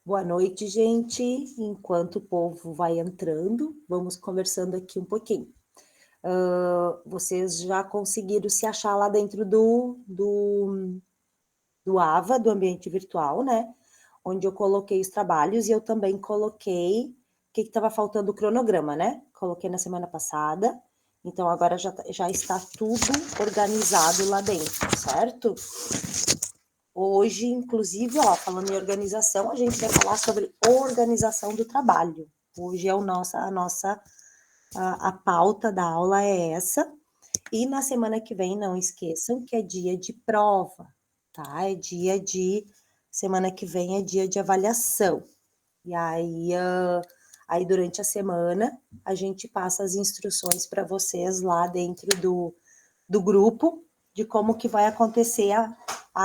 Boa noite, gente. Enquanto o povo vai entrando, vamos conversando aqui um pouquinho. Vocês já conseguiram se achar lá dentro do AVA, do ambiente virtual, né? Onde eu coloquei os trabalhos e eu também coloquei o que estava faltando o cronograma, né? Coloquei na semana passada, então agora já está tudo organizado lá dentro, certo? Hoje, inclusive, ó, falando em organização, a gente vai falar sobre organização do trabalho. Hoje é a pauta da aula é essa. E na semana que vem, não esqueçam que é dia de prova, tá? Semana que vem é dia de avaliação. E aí durante a semana, a gente passa as instruções para vocês lá dentro do grupo, de como que vai acontecer a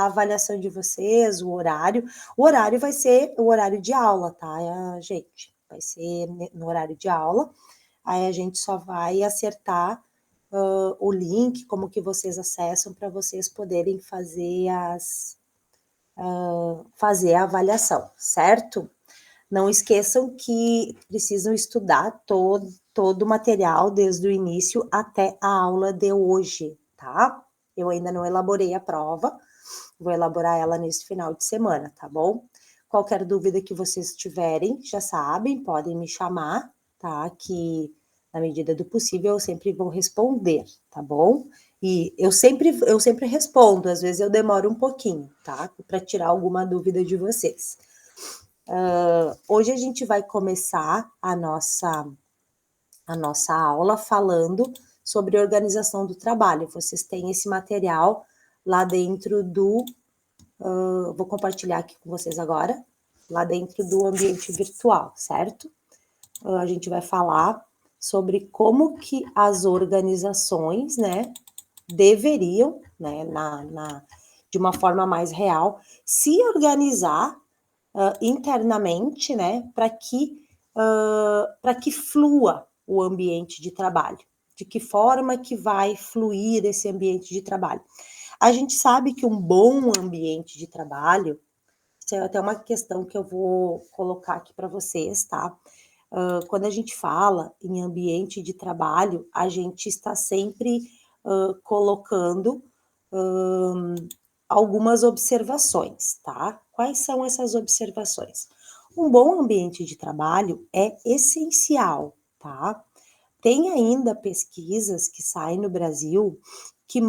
avaliação de vocês, o horário. O horário vai ser o horário de aula, tá, gente? Vai ser no horário de aula. Aí a gente só vai acertar o link, como que vocês acessam para vocês poderem fazer a avaliação, certo? Não esqueçam que precisam estudar todo o material desde o início até a aula de hoje, tá? Eu ainda não elaborei a prova, vou elaborar ela nesse final de semana, tá bom? Qualquer dúvida que vocês tiverem, já sabem, podem me chamar, tá? Que na medida do possível eu sempre vou responder, tá bom? E eu sempre respondo, às vezes eu demoro um pouquinho, tá? Para tirar alguma dúvida de vocês. Hoje a gente vai começar a nossa aula falando sobre organização do trabalho. Vocês têm esse material lá dentro vou compartilhar aqui com vocês agora, lá dentro do ambiente virtual, certo? A gente vai falar sobre como que as organizações, né, deveriam, né, de uma forma mais real, se organizar internamente, né, para que flua o ambiente de trabalho. De que forma que vai fluir esse ambiente de trabalho? A gente sabe que um bom ambiente de trabalho, isso é até uma questão que eu vou colocar aqui para vocês, tá? Quando a gente fala em ambiente de trabalho, a gente está sempre colocando algumas observações, tá? Quais são essas observações? Um bom ambiente de trabalho é essencial, tá? Tem ainda pesquisas que saem no Brasil que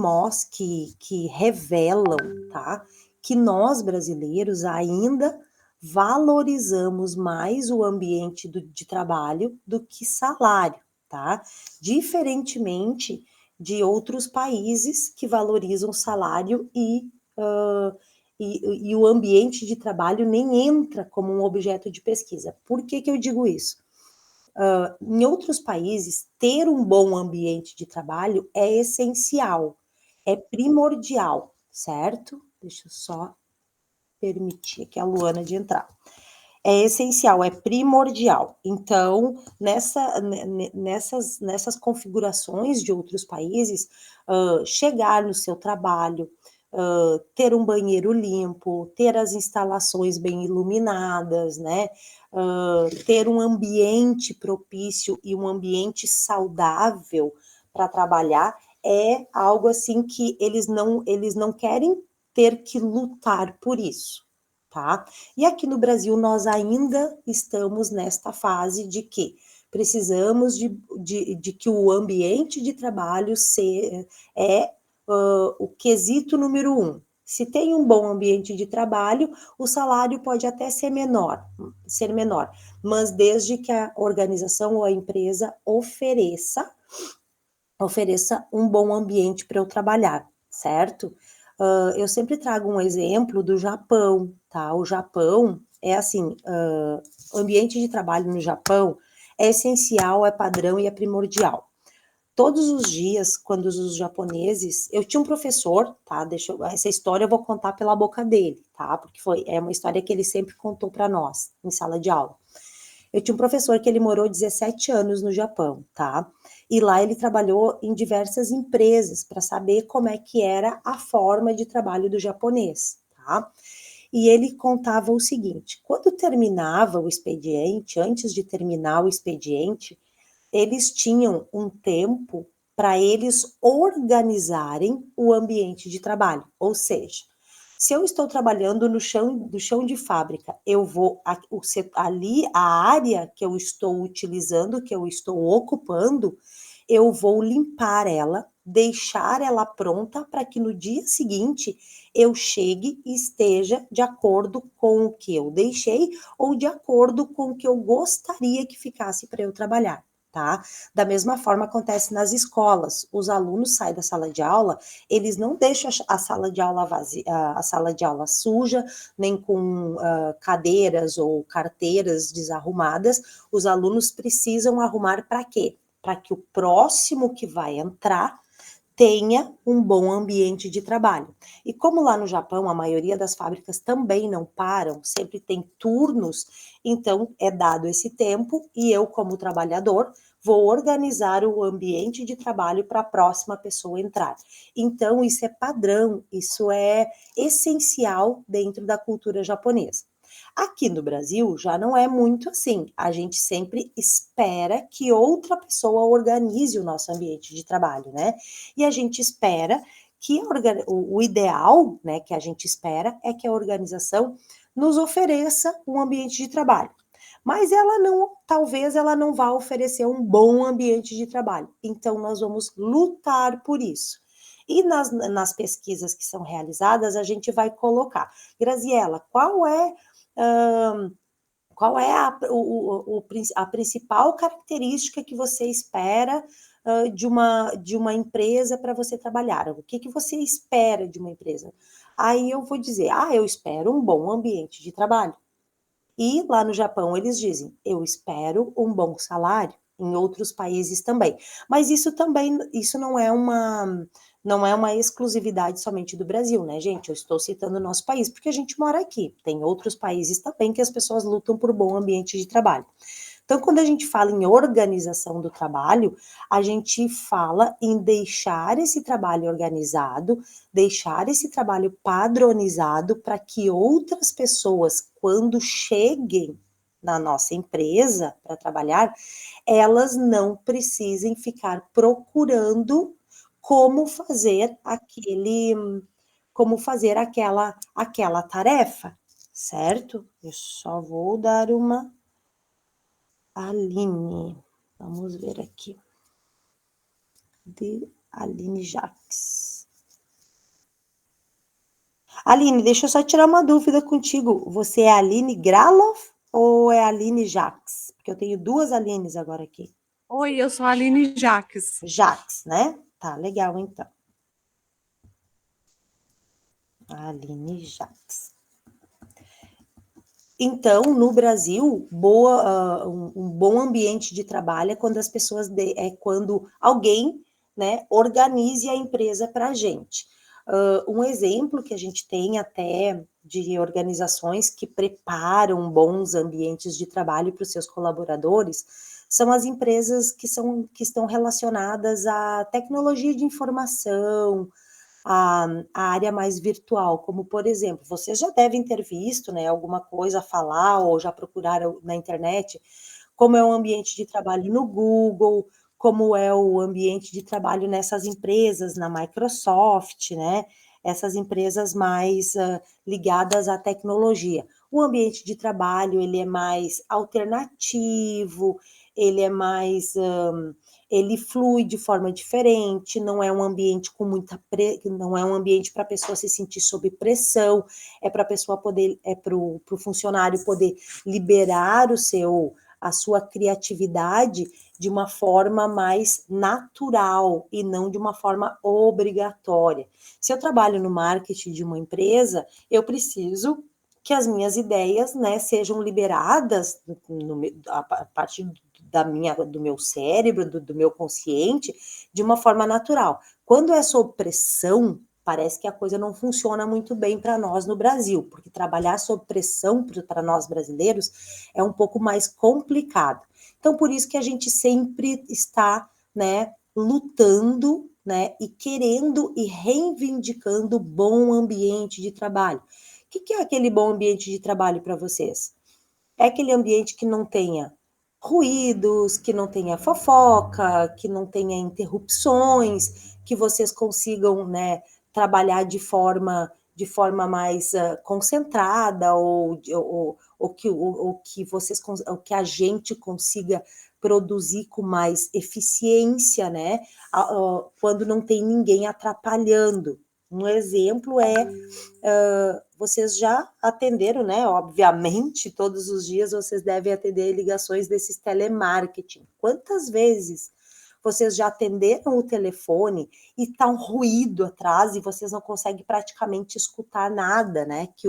revelam, tá? Que nós brasileiros ainda valorizamos mais o ambiente de trabalho do que salário, tá? Diferentemente de outros países que valorizam salário e o ambiente de trabalho nem entra como um objeto de pesquisa. Por que eu digo isso? Em outros países, ter um bom ambiente de trabalho é essencial, é primordial, certo? Deixa eu só permitir aqui a Luana de entrar. É essencial, é primordial. Então, nessas configurações de outros países, chegar no seu trabalho, ter um banheiro limpo, ter as instalações bem iluminadas, né? Ter um ambiente propício e um ambiente saudável para trabalhar é algo assim que eles não querem ter que lutar por isso, tá? E aqui no Brasil nós ainda estamos nesta fase de que precisamos de que o ambiente de trabalho o quesito número 1. Se tem um bom ambiente de trabalho, o salário pode até ser menor, mas desde que a organização ou a empresa ofereça um bom ambiente para eu trabalhar, certo? Eu sempre trago um exemplo do Japão, tá? O Japão é assim, ambiente de trabalho no Japão é essencial, é padrão e é primordial. Todos os dias, quando os japoneses, eu tinha um professor, tá? Essa história eu vou contar pela boca dele, tá? Porque é uma história que ele sempre contou para nós em sala de aula. Eu tinha um professor que ele morou 17 anos no Japão, tá? E lá ele trabalhou em diversas empresas para saber como é que era a forma de trabalho do japonês, tá? e ele contava o seguinte: quando terminava o expediente, antes de terminar o expediente, eles tinham um tempo para eles organizarem o ambiente de trabalho. Ou seja, se eu estou trabalhando no chão de fábrica, eu vou ali a área que eu estou utilizando, que eu estou ocupando, eu vou limpar ela, deixar ela pronta para que no dia seguinte eu chegue e esteja de acordo com o que eu deixei ou de acordo com o que eu gostaria que ficasse para eu trabalhar. Tá? Da mesma forma acontece nas escolas. Os alunos saem da sala de aula, eles não deixam a sala de aula vazia, a sala de aula suja, nem com cadeiras ou carteiras desarrumadas. Os alunos precisam arrumar para quê? Para que o próximo que vai entrar tenha um bom ambiente de trabalho. E como lá no Japão a maioria das fábricas também não param, sempre tem turnos, então é dado esse tempo e eu, como trabalhador, vou organizar o ambiente de trabalho para a próxima pessoa entrar. Então, isso é padrão, isso é essencial dentro da cultura japonesa. Aqui no Brasil já não é muito assim. A gente sempre espera que outra pessoa organize o nosso ambiente de trabalho, né? E a gente espera que o ideal, né, que a gente espera é que a organização nos ofereça um ambiente de trabalho. Mas ela não, talvez ela não vá oferecer um bom ambiente de trabalho. Então nós vamos lutar por isso. E nas pesquisas que são realizadas, a gente vai colocar, Graziela, qual é a principal característica que você espera de uma empresa para você trabalhar? O que você espera de uma empresa? Aí eu vou dizer, eu espero um bom ambiente de trabalho. E lá no Japão eles dizem, eu espero um bom salário, em outros países também. Mas isso não é uma exclusividade somente do Brasil, né, gente? Eu estou citando o nosso país porque a gente mora aqui. Tem outros países também que as pessoas lutam por bom ambiente de trabalho. Então, quando a gente fala em organização do trabalho, a gente fala em deixar esse trabalho organizado, deixar esse trabalho padronizado para que outras pessoas, quando cheguem na nossa empresa para trabalhar, elas não precisem ficar procurando como fazer aquela tarefa, certo? Eu só vou dar uma Aline. Vamos ver aqui. De Aline Jacques. Aline, deixa eu só tirar uma dúvida contigo. Você é Aline Graloff ou é Aline Jacques? Porque eu tenho duas Alines agora aqui. Oi, eu sou a Aline Jacques. Jacques, né? Tá, legal então. Aline Jacques. Então, no Brasil, um bom ambiente de trabalho é quando as pessoas quando alguém, né, organize a empresa para a gente. Um exemplo que a gente tem até de organizações que preparam bons ambientes de trabalho para os seus colaboradores são as empresas que estão relacionadas à tecnologia de informação, a área mais virtual, como por exemplo, vocês já devem ter visto, né, alguma coisa a falar ou já procuraram na internet, como é o ambiente de trabalho no Google, como é o ambiente de trabalho nessas empresas, na Microsoft, né, essas empresas mais ligadas à tecnologia. O ambiente de trabalho, ele é mais alternativo, ele é mais ele flui de forma diferente, não é um ambiente com não é um ambiente para a pessoa se sentir sob pressão, é para a pessoa poder, é para o funcionário poder liberar a sua criatividade de uma forma mais natural e não de uma forma obrigatória. Se eu trabalho no marketing de uma empresa, eu preciso que as minhas ideias, né, sejam liberadas a partir do meu cérebro, do meu consciente, de uma forma natural. Quando é sob pressão, parece que a coisa não funciona muito bem para nós no Brasil, porque trabalhar sob pressão para nós brasileiros é um pouco mais complicado. Então, por isso que a gente sempre está, né, lutando, né, e querendo e reivindicando bom ambiente de trabalho, que é aquele bom ambiente de trabalho para vocês? É aquele ambiente que não tenha ruídos, que não tenha fofoca, que não tenha interrupções, que vocês consigam, né, trabalhar de forma mais concentrada ou que vocês ou que a gente consiga produzir com mais eficiência, né? Quando não tem ninguém atrapalhando. Um exemplo é vocês já atenderam, né? Obviamente, todos os dias vocês devem atender ligações desses telemarketing. Quantas vezes vocês já atenderam o telefone e tá um ruído atrás e vocês não conseguem praticamente escutar nada, né? Que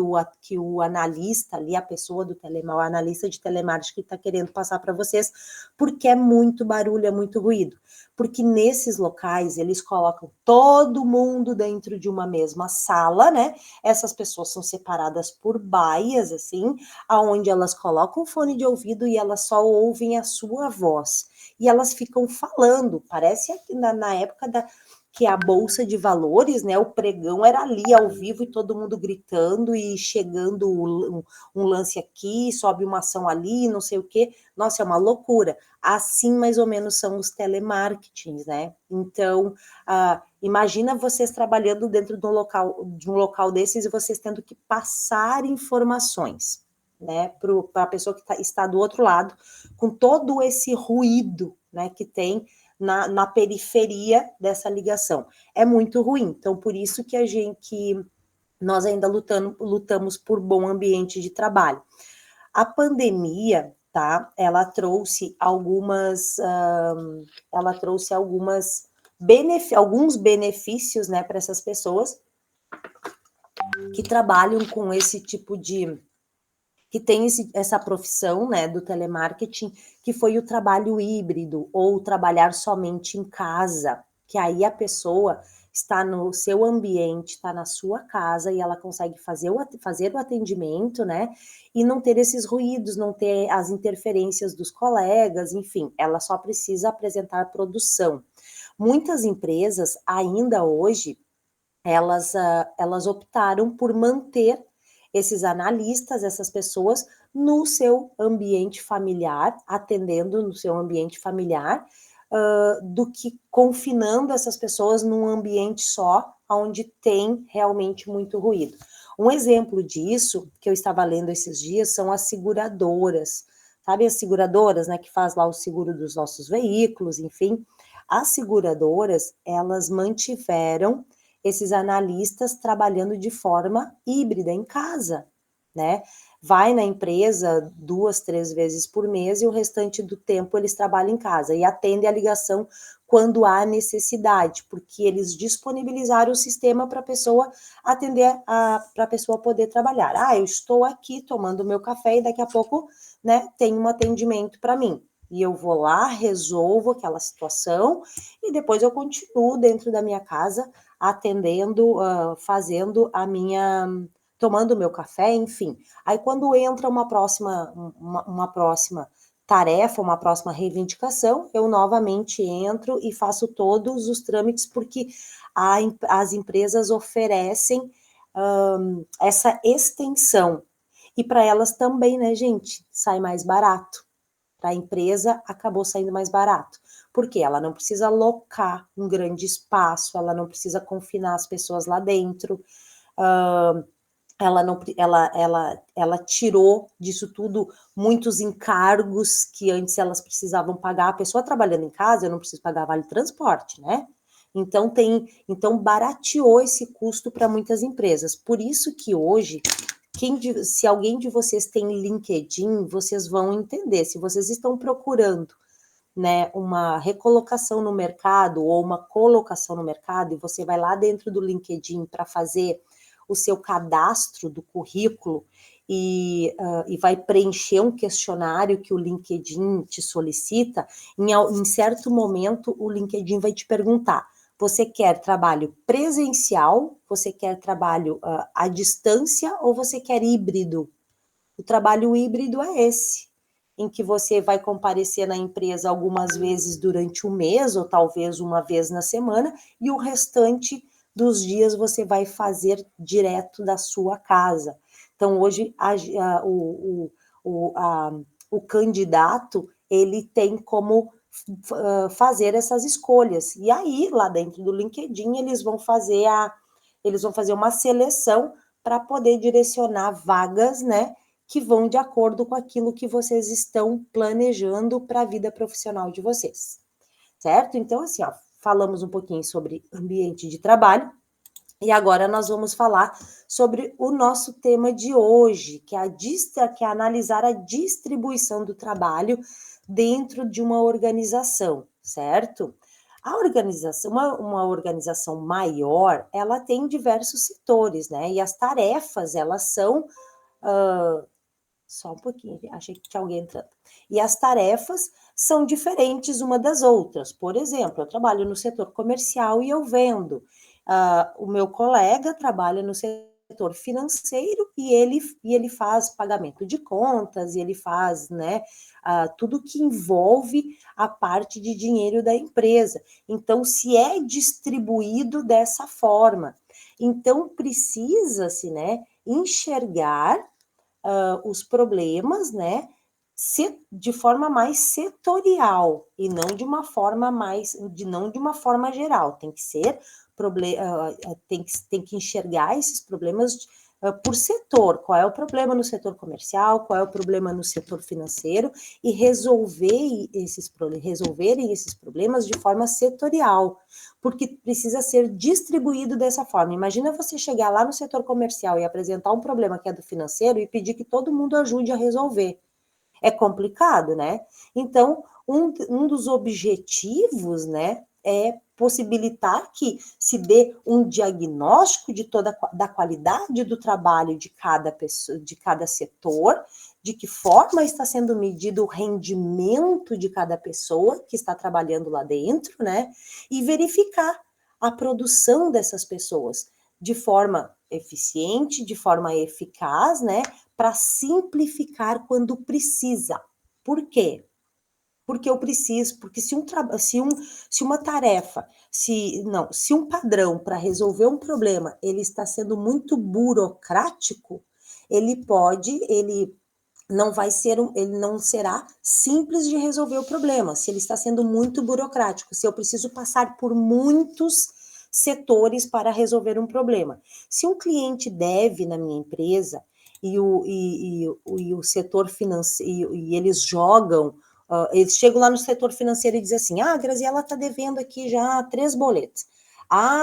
o analista ali, a pessoa do o analista de telemarketing que está querendo passar para vocês, porque é muito barulho, é muito ruído. Porque nesses locais eles colocam todo mundo dentro de uma mesma sala, né? Essas pessoas são separadas por baias, assim, aonde elas colocam o fone de ouvido e elas só ouvem a sua voz. E elas ficam falando, parece na época que a bolsa de valores, né? O pregão era ali ao vivo e todo mundo gritando e chegando um lance aqui, sobe uma ação ali, não sei o quê. Nossa, é uma loucura. Assim, mais ou menos, são os telemarketings, né? Então, imagina vocês trabalhando dentro de um local desses e vocês tendo que passar informações, né, para a pessoa que está do outro lado, com todo esse ruído, né, que tem na periferia dessa ligação. É muito ruim. Então, por isso que nós ainda lutamos por bom ambiente de trabalho. A pandemia, tá? Ela trouxe alguns benefícios, né, para essas pessoas que trabalham com esse tipo que tem essa profissão, né, do telemarketing, que foi o trabalho híbrido, ou trabalhar somente em casa, que aí a pessoa está no seu ambiente, está na sua casa, e ela consegue fazer o atendimento, né, e não ter esses ruídos, não ter as interferências dos colegas, enfim, ela só precisa apresentar produção. Muitas empresas, ainda hoje, elas optaram por manter esses analistas, essas pessoas, no seu ambiente familiar, atendendo no seu ambiente familiar, do que confinando essas pessoas num ambiente só, onde tem realmente muito ruído. Um exemplo disso, que eu estava lendo esses dias, são as seguradoras. Sabe as seguradoras, né, que faz lá o seguro dos nossos veículos, enfim. As seguradoras, elas mantiveram esses analistas trabalhando de forma híbrida em casa, né? Vai na empresa 2, 3 vezes por mês e o restante do tempo eles trabalham em casa e atendem a ligação quando há necessidade, porque eles disponibilizaram o sistema para a pessoa atender, para a pessoa poder trabalhar. Eu estou aqui tomando meu café e daqui a pouco, né, tem um atendimento para mim. E eu vou lá, resolvo aquela situação e depois eu continuo dentro da minha casa atendendo, fazendo tomando o meu café, enfim. Aí quando entra uma próxima tarefa, uma próxima reivindicação, eu novamente entro e faço todos os trâmites, porque as empresas oferecem essa extensão. E para elas também, né, gente, sai mais barato. Para a empresa, acabou saindo mais barato. Porque ela não precisa alocar um grande espaço, ela não precisa confinar as pessoas lá dentro, ela tirou disso tudo muitos encargos que antes elas precisavam pagar. A pessoa trabalhando em casa, eu não preciso pagar vale transporte, né? Então barateou esse custo para muitas empresas. Por isso que hoje, se alguém de vocês tem LinkedIn, vocês vão entender. Se vocês estão procurando, né, uma recolocação no mercado ou uma colocação no mercado, e você vai lá dentro do LinkedIn para fazer o seu cadastro do currículo e vai preencher um questionário que o LinkedIn te solicita, em certo momento o LinkedIn vai te perguntar: você quer trabalho presencial, você quer trabalho à distância ou você quer híbrido? O trabalho híbrido é esse, em que você vai comparecer na empresa algumas vezes durante o mês, ou talvez uma vez na semana, e o restante dos dias você vai fazer direto da sua casa. Então, hoje, o candidato, ele tem como fazer essas escolhas. E aí, lá dentro do LinkedIn, eles vão fazer uma seleção para poder direcionar vagas, né, que vão de acordo com aquilo que vocês estão planejando para a vida profissional de vocês, certo? Então, assim, ó, falamos um pouquinho sobre ambiente de trabalho, e agora nós vamos falar sobre o nosso tema de hoje, que é analisar a distribuição do trabalho dentro de uma organização, certo? A organização, uma organização maior, ela tem diversos setores, né? E as tarefas, elas são só um pouquinho, achei que tinha alguém entrando. E as tarefas são diferentes uma das outras. Por exemplo, eu trabalho no setor comercial e eu vendo. O meu colega trabalha no setor financeiro e ele faz pagamento de contas, e ele faz, né, tudo que envolve a parte de dinheiro da empresa. Então, se é distribuído dessa forma. Então, precisa-se, né, enxergar os problemas, né, de forma mais setorial e não de uma forma geral. Tem que ser tem que enxergar esses problemas por setor. Qual é o problema no setor comercial? Qual é o problema no setor financeiro? E resolverem esses problemas de forma setorial, porque precisa ser distribuído dessa forma. Imagina você chegar lá no setor comercial e apresentar um problema que é do financeiro e pedir que todo mundo ajude a resolver. É complicado, né? Então, um dos objetivos, né, é possibilitar que se dê um diagnóstico da qualidade do trabalho de cada pessoa, de cada setor, de que forma está sendo medido o rendimento de cada pessoa que está trabalhando lá dentro, né? E verificar a produção dessas pessoas de forma eficiente, de forma eficaz, né? Para simplificar quando precisa. Por quê? Porque eu preciso, porque se uma tarefa, se um padrão para resolver um problema, ele está sendo muito burocrático, ele ele não será simples de resolver o problema, se ele está sendo muito burocrático, se eu preciso passar por muitos setores para resolver um problema. Se um cliente deve na minha empresa e o setor financeiro, e eles jogam, eles chegam lá no setor financeiro e dizem assim, a Graziela está devendo aqui já 3 boletos.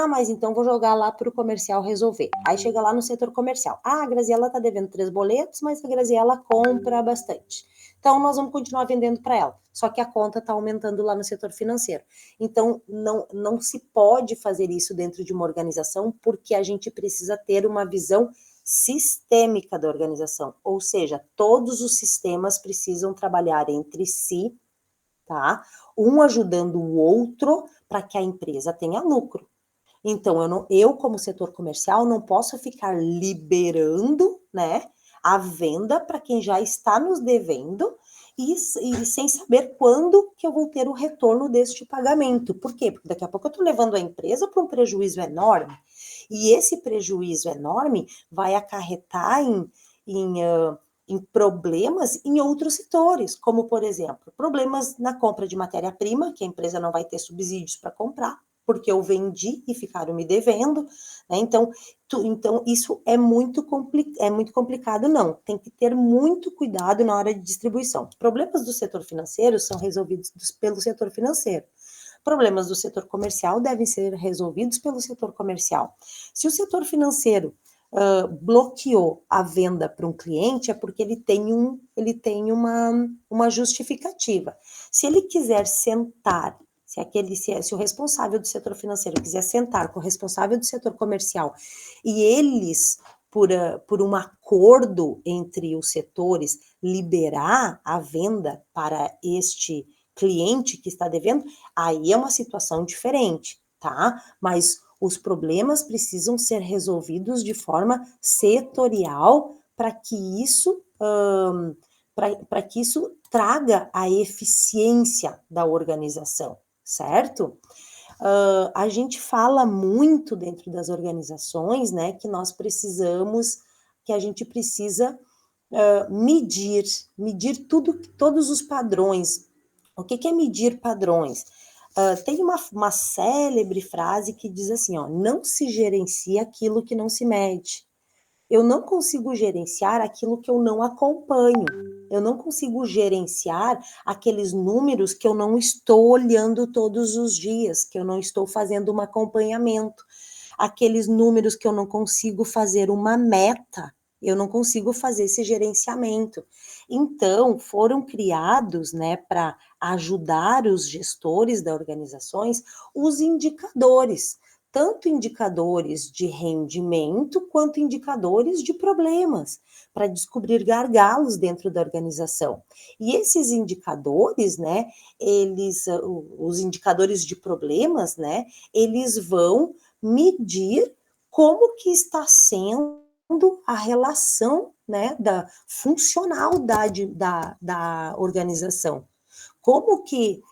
Mas então vou jogar lá para o comercial resolver. Aí chega lá no setor comercial. A Graziela está devendo 3 boletos, mas a Graziela compra bastante. Então, nós vamos continuar vendendo para ela. Só que a conta está aumentando lá no setor financeiro. Então, não se pode fazer isso dentro de uma organização, porque a gente precisa ter uma visão sistêmica da organização. Ou seja, todos os sistemas precisam trabalhar entre si, tá? Um ajudando o outro para que a empresa tenha lucro. Então, eu, como setor comercial, não posso ficar liberando, né, a venda para quem já está nos devendo e sem saber quando que eu vou ter o retorno deste pagamento. Por quê? Porque daqui a pouco eu estou levando a empresa para um prejuízo enorme. E esse prejuízo enorme vai acarretar em problemas em outros setores, como, por exemplo, problemas na compra de matéria-prima, que a empresa não vai ter subsídios para comprar, porque eu vendi e ficaram me devendo, né? Então, isso é muito complicado, não. Tem que ter muito cuidado na hora de distribuição. Problemas do setor financeiro são resolvidos pelo setor financeiro. Problemas do setor comercial devem ser resolvidos pelo setor comercial. Se o setor financeiro bloqueou a venda para um cliente, é porque ele tem uma justificativa. Se ele quiser sentar, se o responsável do setor financeiro quiser sentar com o responsável do setor comercial e eles, por um acordo entre os setores, liberar a venda para este cliente que está devendo, aí é uma situação diferente, tá? Mas os problemas precisam ser resolvidos de forma setorial para que isso traga a eficiência da organização, certo? A gente fala muito dentro das organizações, né, que nós precisamos que a gente precisa medir todos os padrões. O que é medir padrões? Tem uma célebre frase que diz assim, ó, não se gerencia aquilo que não se mede. Eu não consigo gerenciar aquilo que eu não acompanho. Eu não consigo gerenciar aqueles números que eu não estou olhando todos os dias, que eu não estou fazendo um acompanhamento. Aqueles números que eu não consigo fazer uma meta, eu não consigo fazer esse gerenciamento. Então, foram criados, né, para ajudar os gestores das organizações, os indicadores, tanto indicadores de rendimento quanto indicadores de problemas, para descobrir gargalos dentro da organização. E esses indicadores, né, os indicadores de problemas, né, eles vão medir como que está sendo a relação, né, funcional da organização. Como que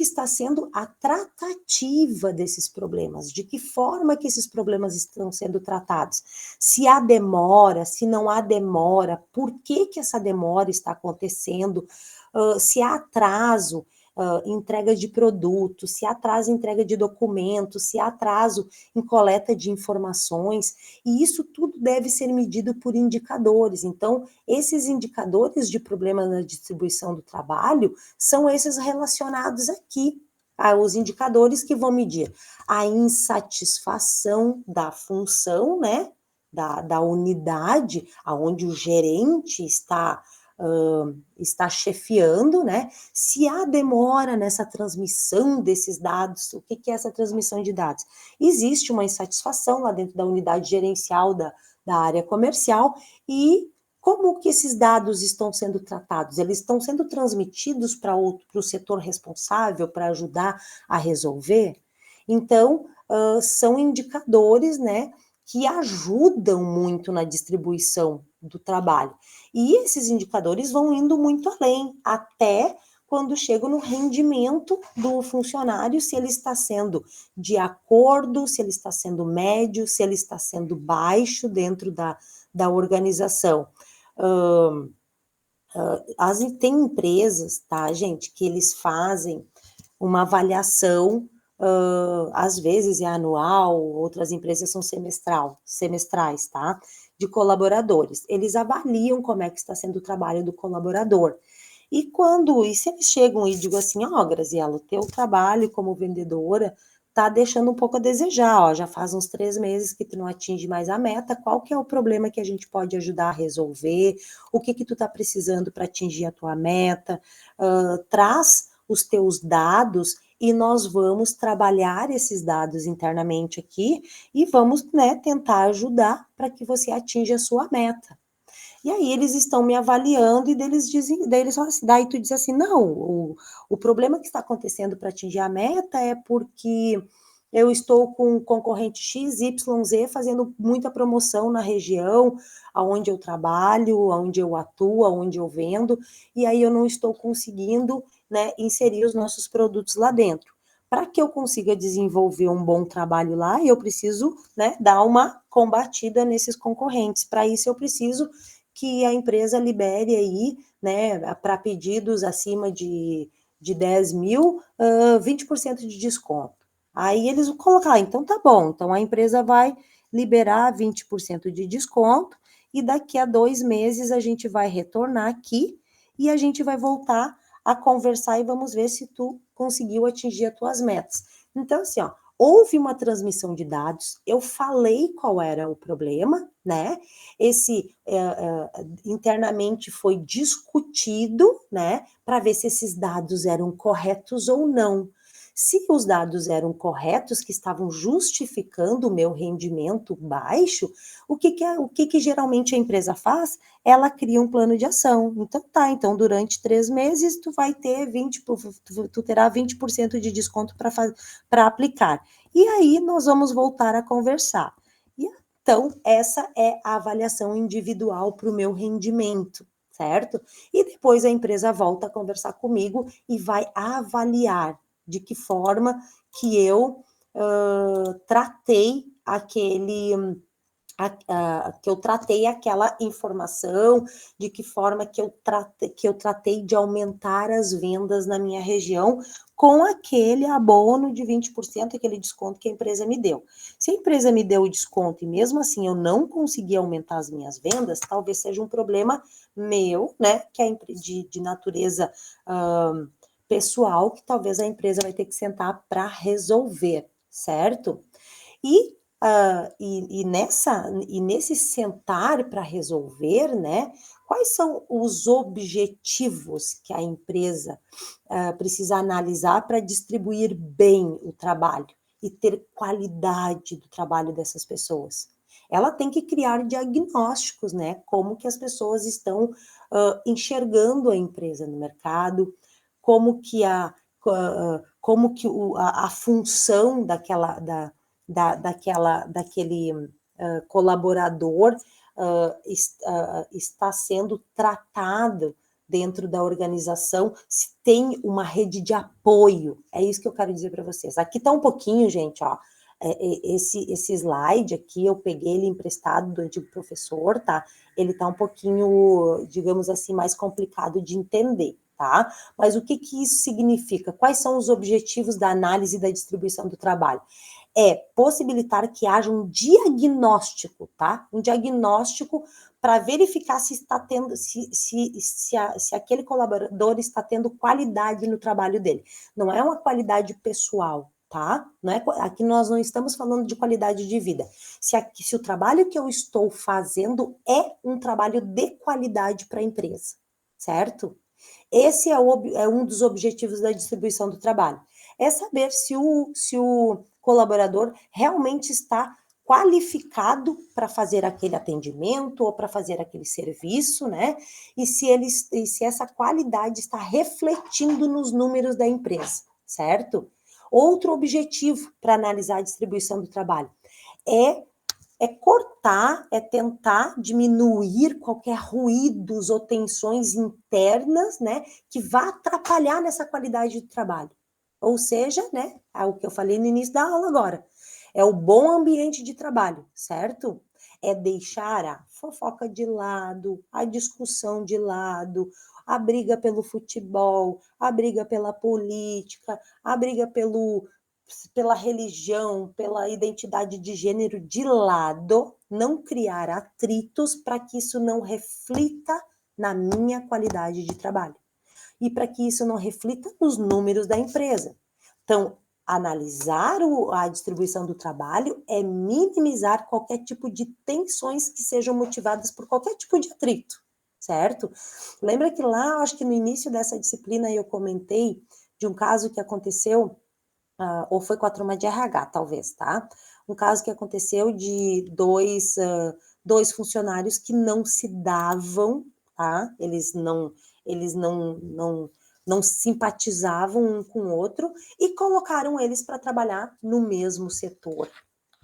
está sendo a tratativa desses problemas, de que forma que esses problemas estão sendo tratados, se há demora, se não há demora, por que essa demora está acontecendo, se há atraso, entrega de produtos, se há atraso em entrega de documentos, se há atraso em coleta de informações, e isso tudo deve ser medido por indicadores. Então, esses indicadores de problema na distribuição do trabalho são esses relacionados aqui, os indicadores que vão medir a insatisfação da função, né, da unidade, aonde o gerente está chefiando, né? Se há demora nessa transmissão desses dados, o que é essa transmissão de dados? Existe uma insatisfação lá dentro da unidade gerencial da área comercial e como que esses dados estão sendo tratados? Eles estão sendo transmitidos para o setor responsável para ajudar a resolver? Então, são indicadores, né, que ajudam muito na distribuição do trabalho. E esses indicadores vão indo muito além, até quando chegam no rendimento do funcionário, se ele está sendo de acordo, se ele está sendo médio, se ele está sendo baixo dentro da organização. Tem empresas, tá, gente, que eles fazem uma avaliação, às vezes é anual, outras empresas são semestrais, tá? De colaboradores. Eles avaliam como é que está sendo o trabalho do colaborador. E se eles chegam e digam assim, ó, Graziela, o teu trabalho como vendedora tá deixando um pouco a desejar, ó, já faz uns 3 meses que tu não atinge mais a meta, qual que é o problema que a gente pode ajudar a resolver, o que tu tá precisando para atingir a tua meta, traz os teus dados e nós vamos trabalhar esses dados internamente aqui e vamos, né, tentar ajudar para que você atinja a sua meta. E aí eles estão me avaliando e daí tu diz assim, não, o problema que está acontecendo para atingir a meta é porque eu estou com o concorrente XYZ fazendo muita promoção na região onde eu trabalho, onde eu atuo, onde eu vendo, e aí eu não estou conseguindo, né, inserir os nossos produtos lá dentro. Para que eu consiga desenvolver um bom trabalho lá, eu preciso, né, dar uma combatida nesses concorrentes. Para isso, eu preciso que a empresa libere aí, né, para pedidos acima de 10 mil, 20% de desconto. Aí eles vão colocar, então tá bom, então a empresa vai liberar 20% de desconto e daqui a 2 meses a gente vai retornar aqui e a gente vai voltar a conversar e vamos ver se tu conseguiu atingir as tuas metas. Então, assim, ó, houve uma transmissão de dados, eu falei qual era o problema, né? Internamente foi discutido, né, para ver se esses dados eram corretos ou não. Se os dados eram corretos, que estavam justificando o meu rendimento baixo, o que geralmente a empresa faz? Ela cria um plano de ação. Então tá, então durante 3 meses tu vai ter tu terá 20% de desconto para aplicar. E aí nós vamos voltar a conversar. Então, essa é a avaliação individual para o meu rendimento, certo? E depois a empresa volta a conversar comigo e vai avaliar de que forma que eu tratei que eu tratei aquela informação, de que forma que eu tratei de aumentar as vendas na minha região com aquele abono de 20%, aquele desconto que a empresa me deu. Se a empresa me deu o desconto e mesmo assim eu não consegui aumentar as minhas vendas, talvez seja um problema meu, né, que é de natureza pessoal, que talvez a empresa vai ter que sentar para resolver, certo? E nesse sentar para resolver, né? Quais são os objetivos que a empresa precisa analisar para distribuir bem o trabalho e ter qualidade do trabalho dessas pessoas? Ela tem que criar diagnósticos, né? Como que as pessoas estão enxergando a empresa no mercado, como que a função daquele colaborador está sendo tratado dentro da organização, se tem uma rede de apoio. É isso que eu quero dizer para vocês. Aqui está um pouquinho, gente, ó. Esse slide aqui, eu peguei ele emprestado do antigo professor, tá? Ele tá um pouquinho, digamos assim, mais complicado de entender, tá? Mas o que isso significa? Quais são os objetivos da análise da distribuição do trabalho? É possibilitar que haja um diagnóstico, tá? Um diagnóstico para verificar se está tendo, se aquele colaborador está tendo qualidade no trabalho dele. Não é uma qualidade pessoal, tá? Não é, aqui nós não estamos falando de qualidade de vida. Se o trabalho que eu estou fazendo é um trabalho de qualidade para a empresa, certo? Esse é um dos objetivos da distribuição do trabalho. É saber se o colaborador realmente está qualificado para fazer aquele atendimento ou para fazer aquele serviço, né? E se essa qualidade está refletindo nos números da empresa, certo? Outro objetivo para analisar a distribuição do trabalho cortar, é tentar diminuir qualquer ruídos ou tensões internas, né, que vá atrapalhar nessa qualidade do trabalho. Ou seja, né, é o que eu falei no início da aula agora, é o bom ambiente de trabalho, certo? É deixar a fofoca de lado, a discussão de lado, a briga pelo futebol, a briga pela política, a briga pela religião, pela identidade de gênero de lado, não criar atritos para que isso não reflita na minha qualidade de trabalho e para que isso não reflita nos números da empresa. Então, analisar a distribuição do trabalho é minimizar qualquer tipo de tensões que sejam motivadas por qualquer tipo de atrito, certo? Lembra que lá, acho que no início dessa disciplina eu comentei de um caso que aconteceu ou foi com a turma de RH, talvez, tá? Um caso que aconteceu de dois funcionários que não se davam, tá? Eles não simpatizavam um com o outro e colocaram eles para trabalhar no mesmo setor.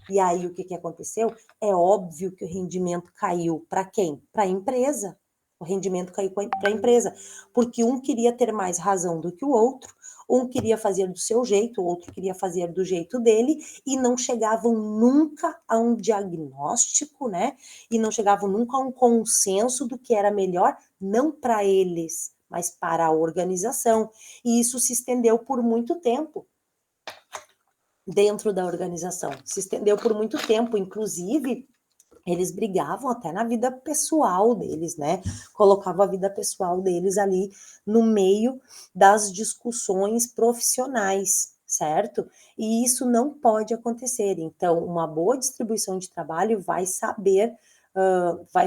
E aí, o que aconteceu? É óbvio que o rendimento caiu para quem? Para a empresa. O rendimento caiu para a empresa, porque um queria ter mais razão do que o outro, um queria fazer do seu jeito, o outro queria fazer do jeito dele, e não chegavam nunca a um diagnóstico, né? E não chegavam nunca a um consenso do que era melhor, não para eles, mas para a organização. E isso se estendeu por muito tempo dentro da organização. Se estendeu por muito tempo, inclusive eles brigavam até na vida pessoal deles, né? Colocavam a vida pessoal deles ali no meio das discussões profissionais, certo? E isso não pode acontecer. Então, uma boa distribuição de trabalho vai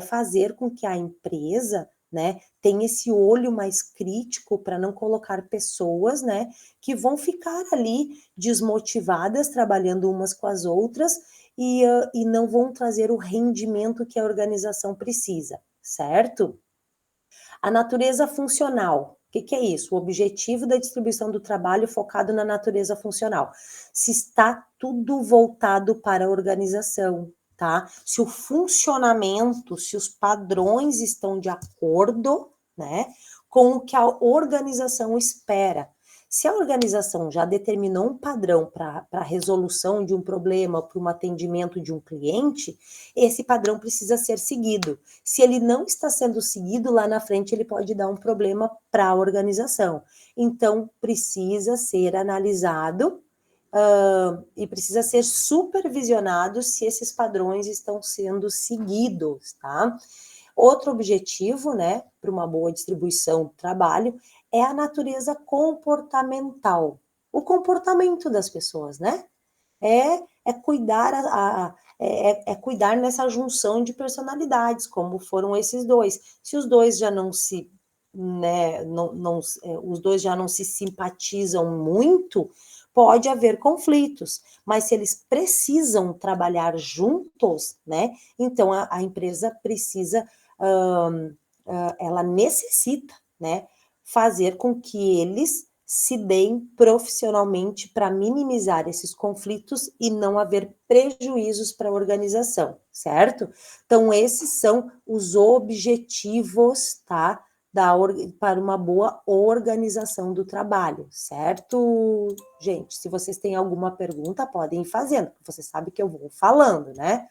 fazer com que a empresa, né, tenha esse olho mais crítico para não colocar pessoas, né, que vão ficar ali desmotivadas, trabalhando umas com as outras, e não vão trazer o rendimento que a organização precisa, certo? A natureza funcional. O que é isso? O objetivo da distribuição do trabalho focado na natureza funcional. Se está tudo voltado para a organização, tá? Se o funcionamento, se os padrões estão de acordo, né, com o que a organização espera. Se a organização já determinou um padrão para a resolução de um problema, para um atendimento de um cliente, esse padrão precisa ser seguido. Se ele não está sendo seguido, lá na frente ele pode dar um problema para a organização. Então, precisa ser analisado e precisa ser supervisionado se esses padrões estão sendo seguidos, tá? Outro objetivo, né, para uma boa distribuição do trabalho é a natureza comportamental, o comportamento das pessoas, né? É cuidar cuidar nessa junção de personalidades, como foram esses dois. Se os dois já não se, né, os dois já não se simpatizam muito, pode haver conflitos, mas se eles precisam trabalhar juntos, né, então a empresa precisa, ela necessita, né, fazer com que eles se deem profissionalmente para minimizar esses conflitos e não haver prejuízos para a organização, certo? Então, esses são os objetivos, tá? Para uma boa organização do trabalho, certo? Gente, se vocês têm alguma pergunta, podem ir fazendo, porque você sabe que eu vou falando, né?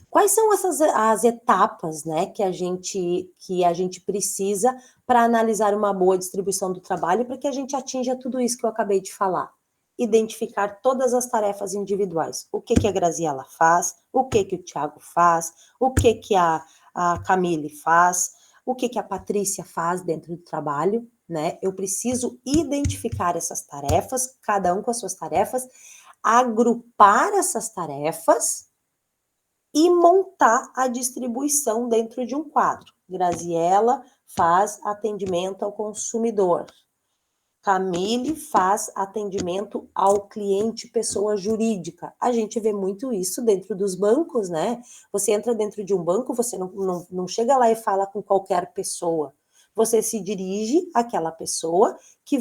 Quais são as etapas, né, que a gente precisa para analisar uma boa distribuição do trabalho para que a gente atinja tudo isso que eu acabei de falar? Identificar todas as tarefas individuais. O que a Graziela faz, o que o Thiago faz, o que a Camille faz, o que a Patrícia faz dentro do trabalho, né? Eu preciso identificar essas tarefas, cada um com as suas tarefas, agrupar essas tarefas e montar a distribuição dentro de um quadro. Graziela faz atendimento ao consumidor. Camille faz atendimento ao cliente, pessoa jurídica. A gente vê muito isso dentro dos bancos, né? Você entra dentro de um banco, você não chega lá e fala com qualquer pessoa. Você se dirige àquela pessoa que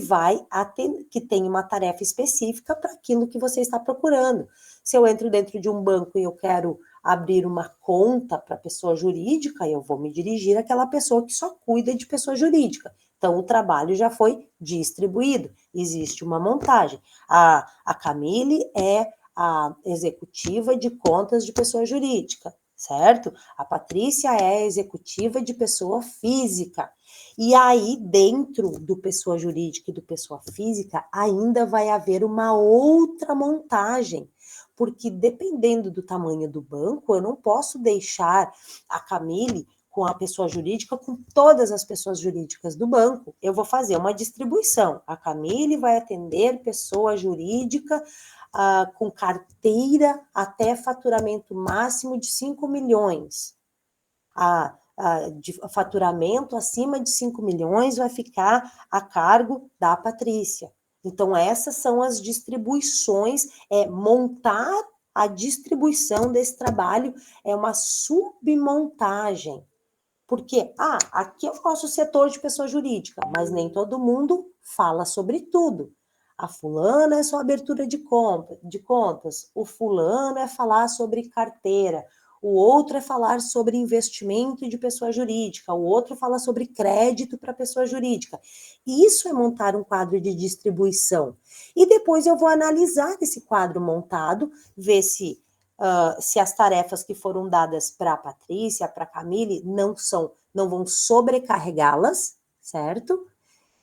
que tem uma tarefa específica para aquilo que você está procurando. Se eu entro dentro de um banco e eu quero abrir uma conta para pessoa jurídica, eu vou me dirigir àquela pessoa que só cuida de pessoa jurídica. Então, o trabalho já foi distribuído, existe uma montagem. A Camille é a executiva de contas de pessoa jurídica, certo? A Patrícia é a executiva de pessoa física. E aí, dentro do pessoa jurídica e do pessoa física, ainda vai haver uma outra montagem, porque dependendo do tamanho do banco, eu não posso deixar a Camille com a pessoa jurídica, com todas as pessoas jurídicas do banco. Eu vou fazer uma distribuição. A Camille vai atender pessoa jurídica com carteira até faturamento máximo de 5 milhões. De faturamento acima de 5 milhões vai ficar a cargo da Patrícia. Então, essas são as distribuições, montar a distribuição desse trabalho é uma submontagem. Porque, aqui é o nosso setor de pessoa jurídica, mas nem todo mundo fala sobre tudo. A fulana é só abertura de contas, o fulano é falar sobre carteira, o outro é falar sobre investimento de pessoa jurídica, o outro fala sobre crédito para pessoa jurídica. Isso é montar um quadro de distribuição. E depois eu vou analisar esse quadro montado, ver se as tarefas que foram dadas para a Patrícia, para a Camille, não vão sobrecarregá-las, certo?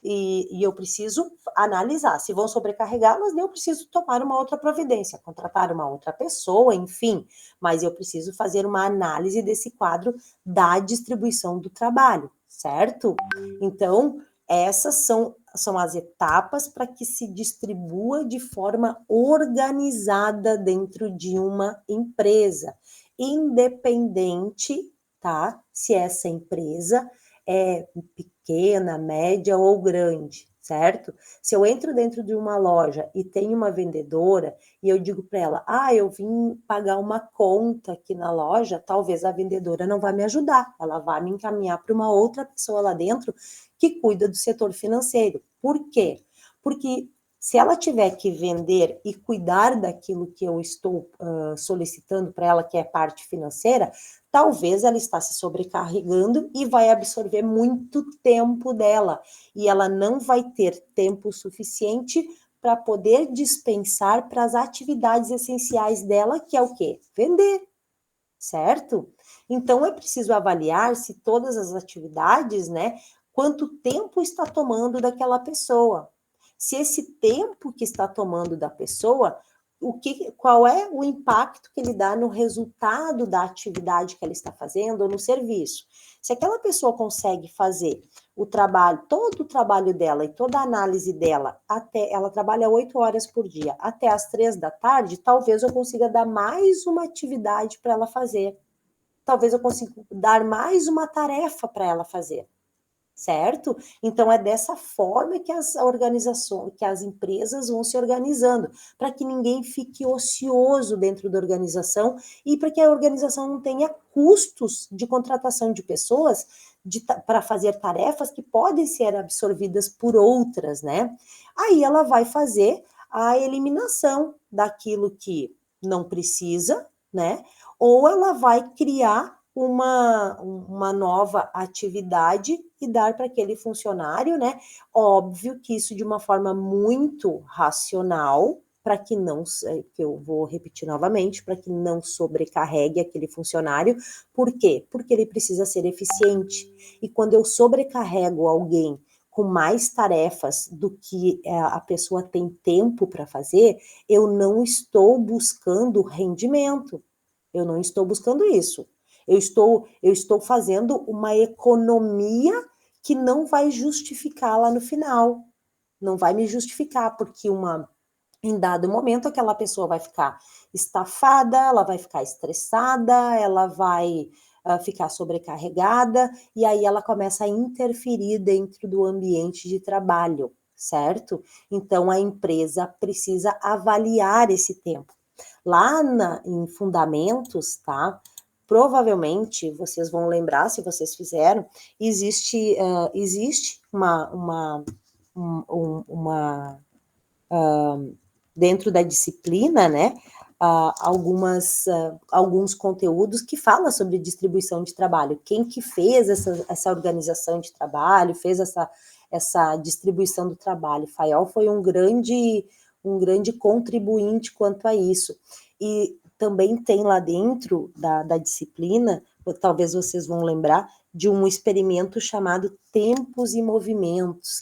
E eu preciso analisar. Se vão sobrecarregá-las, eu preciso tomar uma outra providência, contratar uma outra pessoa, enfim. Mas eu preciso fazer uma análise desse quadro da distribuição do trabalho, certo? Então, essas são as etapas para que se distribua de forma organizada dentro de uma empresa, independente, tá? Se essa empresa é pequena, média ou grande, certo? Se eu entro dentro de uma loja e tem uma vendedora e eu digo para ela, eu vim pagar uma conta aqui na loja, talvez a vendedora não vai me ajudar, ela vai me encaminhar para uma outra pessoa lá dentro que cuida do setor financeiro. Por quê? Porque se ela tiver que vender e cuidar daquilo que eu estou solicitando para ela, que é parte financeira, talvez ela está se sobrecarregando e vai absorver muito tempo dela, e ela não vai ter tempo suficiente para poder dispensar para as atividades essenciais dela, que é o quê? Vender, certo? Então é preciso avaliar se todas as atividades, né, quanto tempo está tomando daquela pessoa. Se esse tempo que está tomando da pessoa, qual é o impacto que ele dá no resultado da atividade que ela está fazendo ou no serviço. Se aquela pessoa consegue fazer o trabalho, todo o trabalho dela e toda a análise dela, até ela trabalha 8 horas por dia, até as 3 da tarde, talvez eu consiga dar mais uma atividade para ela fazer. Talvez eu consiga dar mais uma tarefa para ela fazer, certo? Então é dessa forma que as organizações, que as empresas vão se organizando, para que ninguém fique ocioso dentro da organização e para que a organização não tenha custos de contratação de pessoas para fazer tarefas que podem ser absorvidas por outras, né? Aí ela vai fazer a eliminação daquilo que não precisa, né? Ou ela vai criar uma nova atividade e dar para aquele funcionário, né? Óbvio que isso de uma forma muito racional, para que não, que eu vou repetir novamente, para que não sobrecarregue aquele funcionário. Por quê? Porque ele precisa ser eficiente. E quando eu sobrecarrego alguém com mais tarefas do que a pessoa tem tempo para fazer, eu não estou buscando rendimento. Eu não estou buscando isso. Eu estou fazendo uma economia que não vai justificar lá no final. Não vai me justificar, porque em dado momento aquela pessoa vai ficar estafada, ela vai ficar estressada, ela vai ficar sobrecarregada, e aí ela começa a interferir dentro do ambiente de trabalho, certo? Então a empresa precisa avaliar esse tempo. Lá em fundamentos, tá? Provavelmente vocês vão lembrar, se vocês fizeram, existe uma dentro da disciplina, né? Alguns conteúdos que falam sobre distribuição de trabalho. Quem que fez essa organização de trabalho, fez essa distribuição do trabalho? Fayol foi um grande contribuinte quanto a isso. E também tem lá dentro da disciplina, talvez vocês vão lembrar, de um experimento chamado Tempos e Movimentos,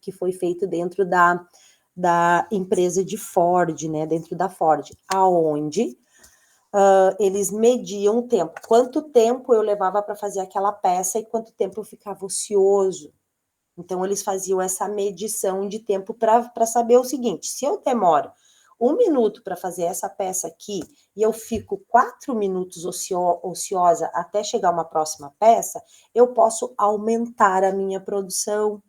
que foi feito dentro da empresa de Ford, né, dentro da Ford, aonde eles mediam o tempo, quanto tempo eu levava para fazer aquela peça e quanto tempo eu ficava ocioso. Então, eles faziam essa medição de tempo para saber o seguinte: se eu demoro 1 minuto para fazer essa peça aqui e eu fico 4 minutos ociosa até chegar uma próxima peça, eu posso aumentar a minha produção.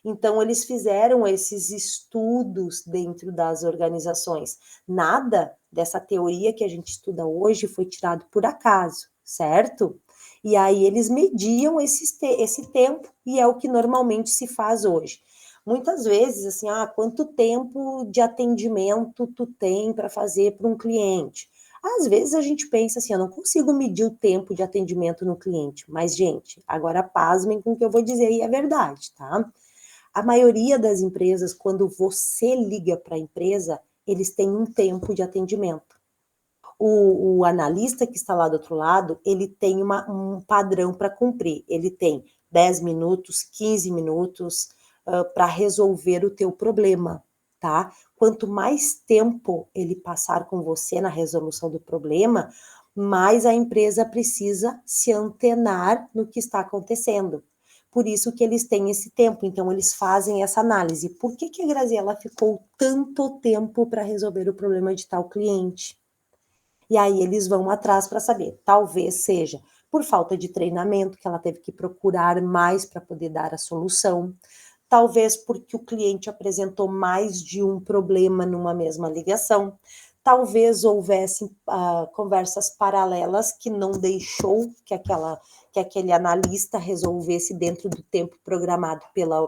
Então, eles fizeram esses estudos dentro das organizações. Nada dessa teoria que a gente estuda hoje foi tirado por acaso, certo? E aí eles mediam esse tempo, e é o que normalmente se faz hoje. Muitas vezes, assim, quanto tempo de atendimento tu tem para fazer para um cliente? Às vezes a gente pensa assim, eu não consigo medir o tempo de atendimento no cliente, mas, gente, agora pasmem com o que eu vou dizer e é verdade, tá? A maioria das empresas, quando você liga para a empresa, eles têm um tempo de atendimento. O analista que está lá do outro lado, ele tem um padrão para cumprir. Ele tem 10 minutos, 15 minutos para resolver o teu problema, tá? Quanto mais tempo ele passar com você na resolução do problema, mais a empresa precisa se antenar no que está acontecendo. Por isso que eles têm esse tempo, então eles fazem essa análise. Por que a Graziela ficou tanto tempo para resolver o problema de tal cliente? E aí eles vão atrás para saber. Talvez seja por falta de treinamento, que ela teve que procurar mais para poder dar a solução. Talvez porque o cliente apresentou mais de um problema numa mesma ligação. Talvez houvesse conversas paralelas que não deixou que aquele analista resolvesse dentro do tempo programado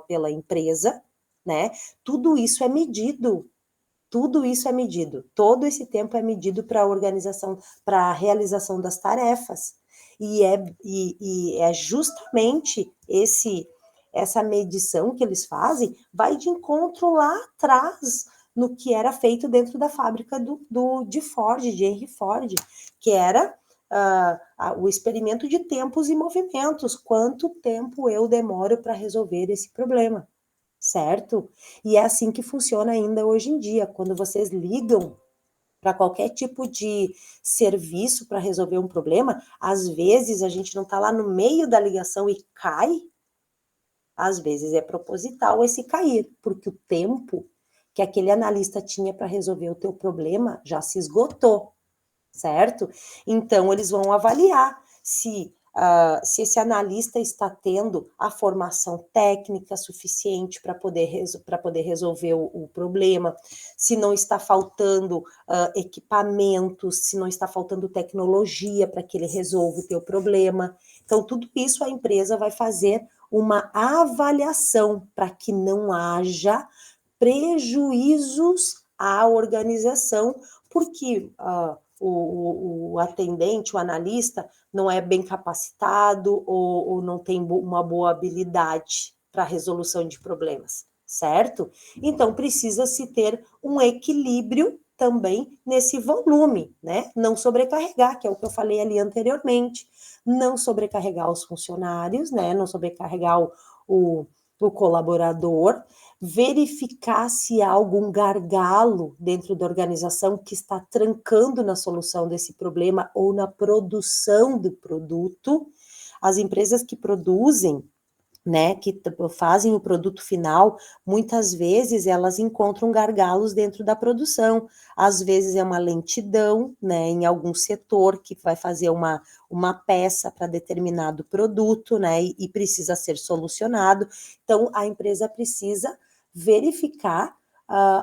pela empresa, né? Tudo isso é medido. Tudo isso é medido. Todo esse tempo é medido para a organização, para a realização das tarefas. E é justamente essa medição que eles fazem vai de encontro lá atrás no que era feito dentro da fábrica de Ford, de Henry Ford, que era o experimento de tempos e movimentos. Quanto tempo eu demoro para resolver esse problema, certo? E é assim que funciona ainda hoje em dia. Quando vocês ligam para qualquer tipo de serviço para resolver um problema, às vezes a gente não está lá no meio da ligação e cai, às vezes é proposital esse cair, porque o tempo que aquele analista tinha para resolver o teu problema já se esgotou, certo? Então, eles vão avaliar se esse analista está tendo a formação técnica suficiente para poder resolver o problema, se não está faltando equipamentos, se não está faltando tecnologia para que ele resolva o teu problema. Então, tudo isso a empresa vai fazer uma avaliação para que não haja prejuízos à organização, porque o atendente, o analista, não é bem capacitado ou não tem uma boa habilidade para resolução de problemas, certo? Então, precisa-se ter um equilíbrio também nesse volume, né? Não sobrecarregar, que é o que eu falei ali anteriormente. Não sobrecarregar os funcionários, né? Não sobrecarregar o colaborador, verificar se há algum gargalo dentro da organização que está trancando na solução desse problema ou na produção do produto. As empresas que produzem, né, que fazem o produto final, muitas vezes elas encontram gargalos dentro da produção. Às vezes é uma lentidão, né, em algum setor que vai fazer uma peça para determinado produto, né, e precisa ser solucionado. Então, a empresa precisa verificar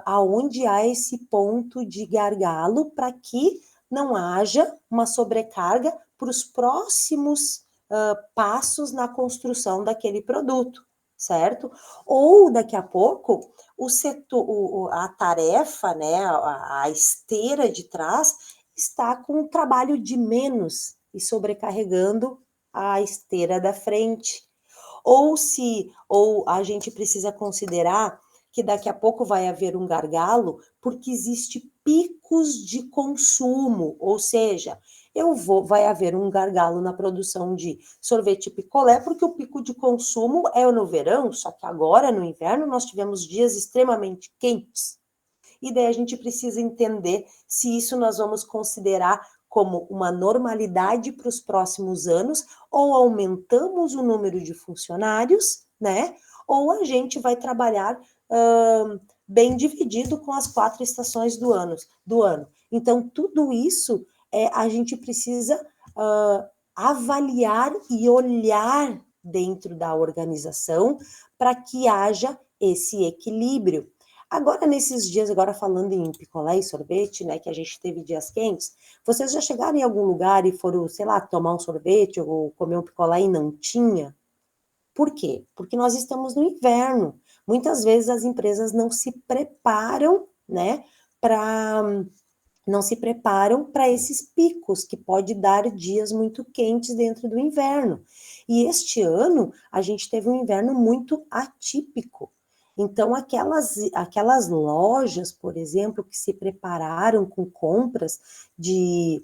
aonde há esse ponto de gargalo para que não haja uma sobrecarga para os próximos passos na construção daquele produto, certo? Ou daqui a pouco o setor, a tarefa, né, a esteira de trás está com um trabalho de menos e sobrecarregando a esteira da frente. Ou a gente precisa considerar que daqui a pouco vai haver um gargalo porque existe picos de consumo, ou seja, vai haver um gargalo na produção de sorvete picolé, porque o pico de consumo é no verão, só que agora, no inverno, nós tivemos dias extremamente quentes. E daí a gente precisa entender se isso nós vamos considerar como uma normalidade para os próximos anos, ou aumentamos o número de funcionários, né? Ou a gente vai trabalhar bem dividido com as 4 estações do ano. Então, tudo isso a gente precisa avaliar e olhar dentro da organização para que haja esse equilíbrio. Agora, nesses dias, agora falando em picolé e sorvete, né, que a gente teve dias quentes, vocês já chegaram em algum lugar e foram, sei lá, tomar um sorvete ou comer um picolé e não tinha? Por quê? Porque nós estamos no inverno. Muitas vezes as empresas não se preparam, né, não se preparam para esses picos, que pode dar dias muito quentes dentro do inverno. E este ano, a gente teve um inverno muito atípico. Então, aquelas lojas, por exemplo, que se prepararam com compras de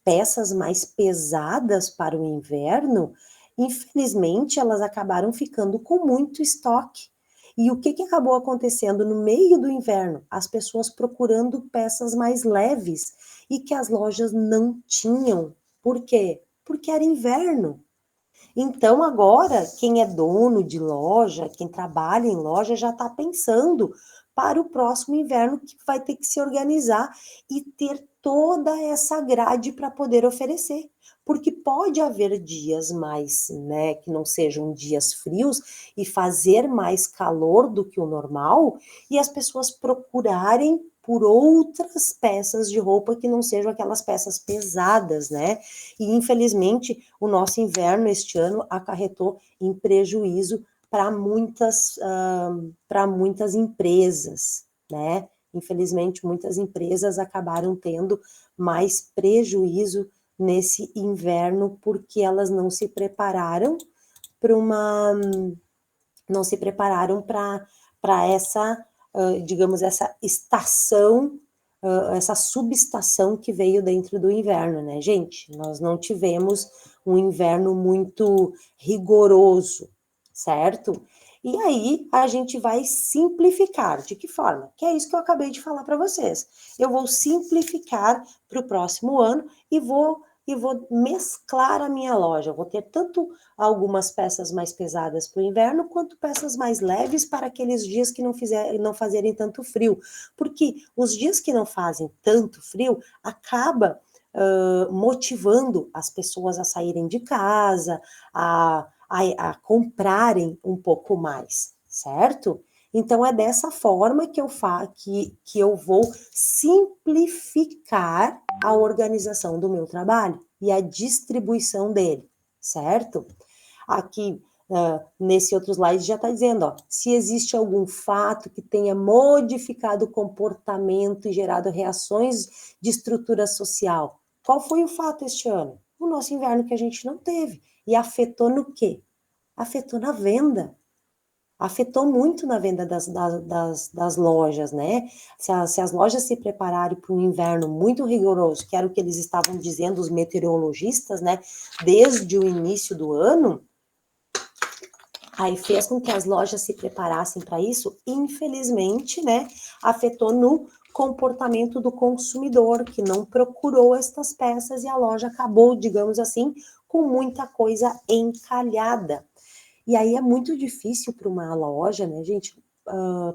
peças mais pesadas para o inverno, infelizmente, elas acabaram ficando com muito estoque. E o que acabou acontecendo no meio do inverno? As pessoas procurando peças mais leves e que as lojas não tinham. Por quê? Porque era inverno. Então, agora, quem é dono de loja, quem trabalha em loja, já está pensando para o próximo inverno que vai ter que se organizar e ter toda essa grade para poder oferecer. Porque pode haver dias mais, né, que não sejam dias frios e fazer mais calor do que o normal, e as pessoas procurarem por outras peças de roupa que não sejam aquelas peças pesadas, né? E infelizmente o nosso inverno este ano acarretou em prejuízo para muitas empresas, né? Infelizmente, muitas empresas acabaram tendo mais prejuízo nesse inverno, porque elas não se prepararam para essa, digamos, essa estação, essa subestação que veio dentro do inverno, né, gente? Nós não tivemos um inverno muito rigoroso, certo? E aí a gente vai simplificar. De que forma? Que é isso que eu acabei de falar para vocês. Eu vou simplificar para o próximo ano e vou mesclar a minha loja. Eu vou ter tanto algumas peças mais pesadas para o inverno, quanto peças mais leves para aqueles dias que não fazerem tanto frio. Porque os dias que não fazem tanto frio, acaba motivando as pessoas a saírem de casa, a comprarem um pouco mais, certo? Então, é dessa forma que eu vou simplificar a organização do meu trabalho e a distribuição dele, certo? Aqui, nesse outro slide, já está dizendo, ó, se existe algum fato que tenha modificado o comportamento e gerado reações de estrutura social. Qual foi o fato este ano? O nosso inverno que a gente não teve. E afetou no quê? Afetou na venda. Afetou muito na venda das lojas, né? Se as lojas se prepararem para um inverno muito rigoroso, que era o que eles estavam dizendo, os meteorologistas, né? Desde o início do ano, aí fez com que as lojas se preparassem para isso, infelizmente, né? Afetou no comportamento do consumidor, que não procurou estas peças e a loja acabou, digamos assim, com muita coisa encalhada. E aí é muito difícil para uma loja, né, gente,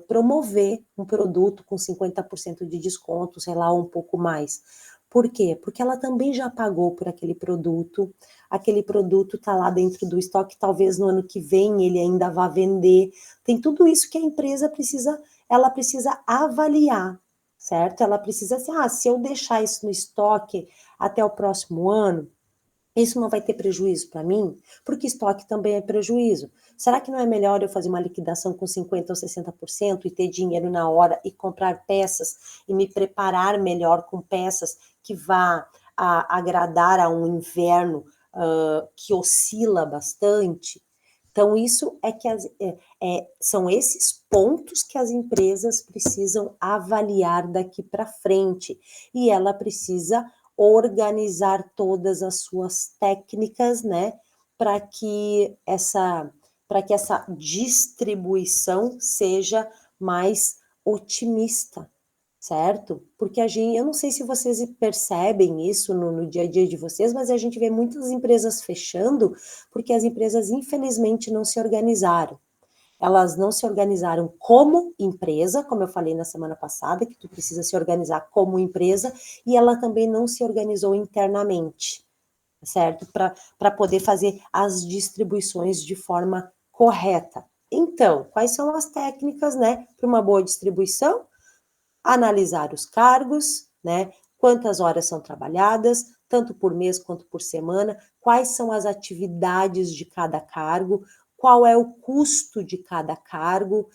promover um produto com 50% de desconto, sei lá, um pouco mais. Por quê? Porque ela também já pagou por aquele produto está lá dentro do estoque, talvez no ano que vem ele ainda vá vender. Tem tudo isso que a empresa ela precisa avaliar, certo? Ela precisa assim, se eu deixar isso no estoque até o próximo ano, isso não vai ter prejuízo para mim? Porque estoque também é prejuízo. Será que não é melhor eu fazer uma liquidação com 50% ou 60% e ter dinheiro na hora e comprar peças e me preparar melhor com peças que vá agradar a um inverno que oscila bastante? Então, isso é que são esses pontos que as empresas precisam avaliar daqui para frente. E ela precisa organizar todas as suas técnicas, né, para que essa distribuição seja mais otimista, certo? Porque eu não sei se vocês percebem isso no dia a dia de vocês, mas a gente vê muitas empresas fechando porque as empresas infelizmente não se organizaram. Elas não se organizaram como empresa, como eu falei na semana passada, que tu precisa se organizar como empresa, e ela também não se organizou internamente, certo? Para poder fazer as distribuições de forma correta. Então, quais são as técnicas, né, para uma boa distribuição? Analisar os cargos, né? Quantas horas são trabalhadas, tanto por mês quanto por semana, quais são as atividades de cada cargo, qual é o custo de cada cargo,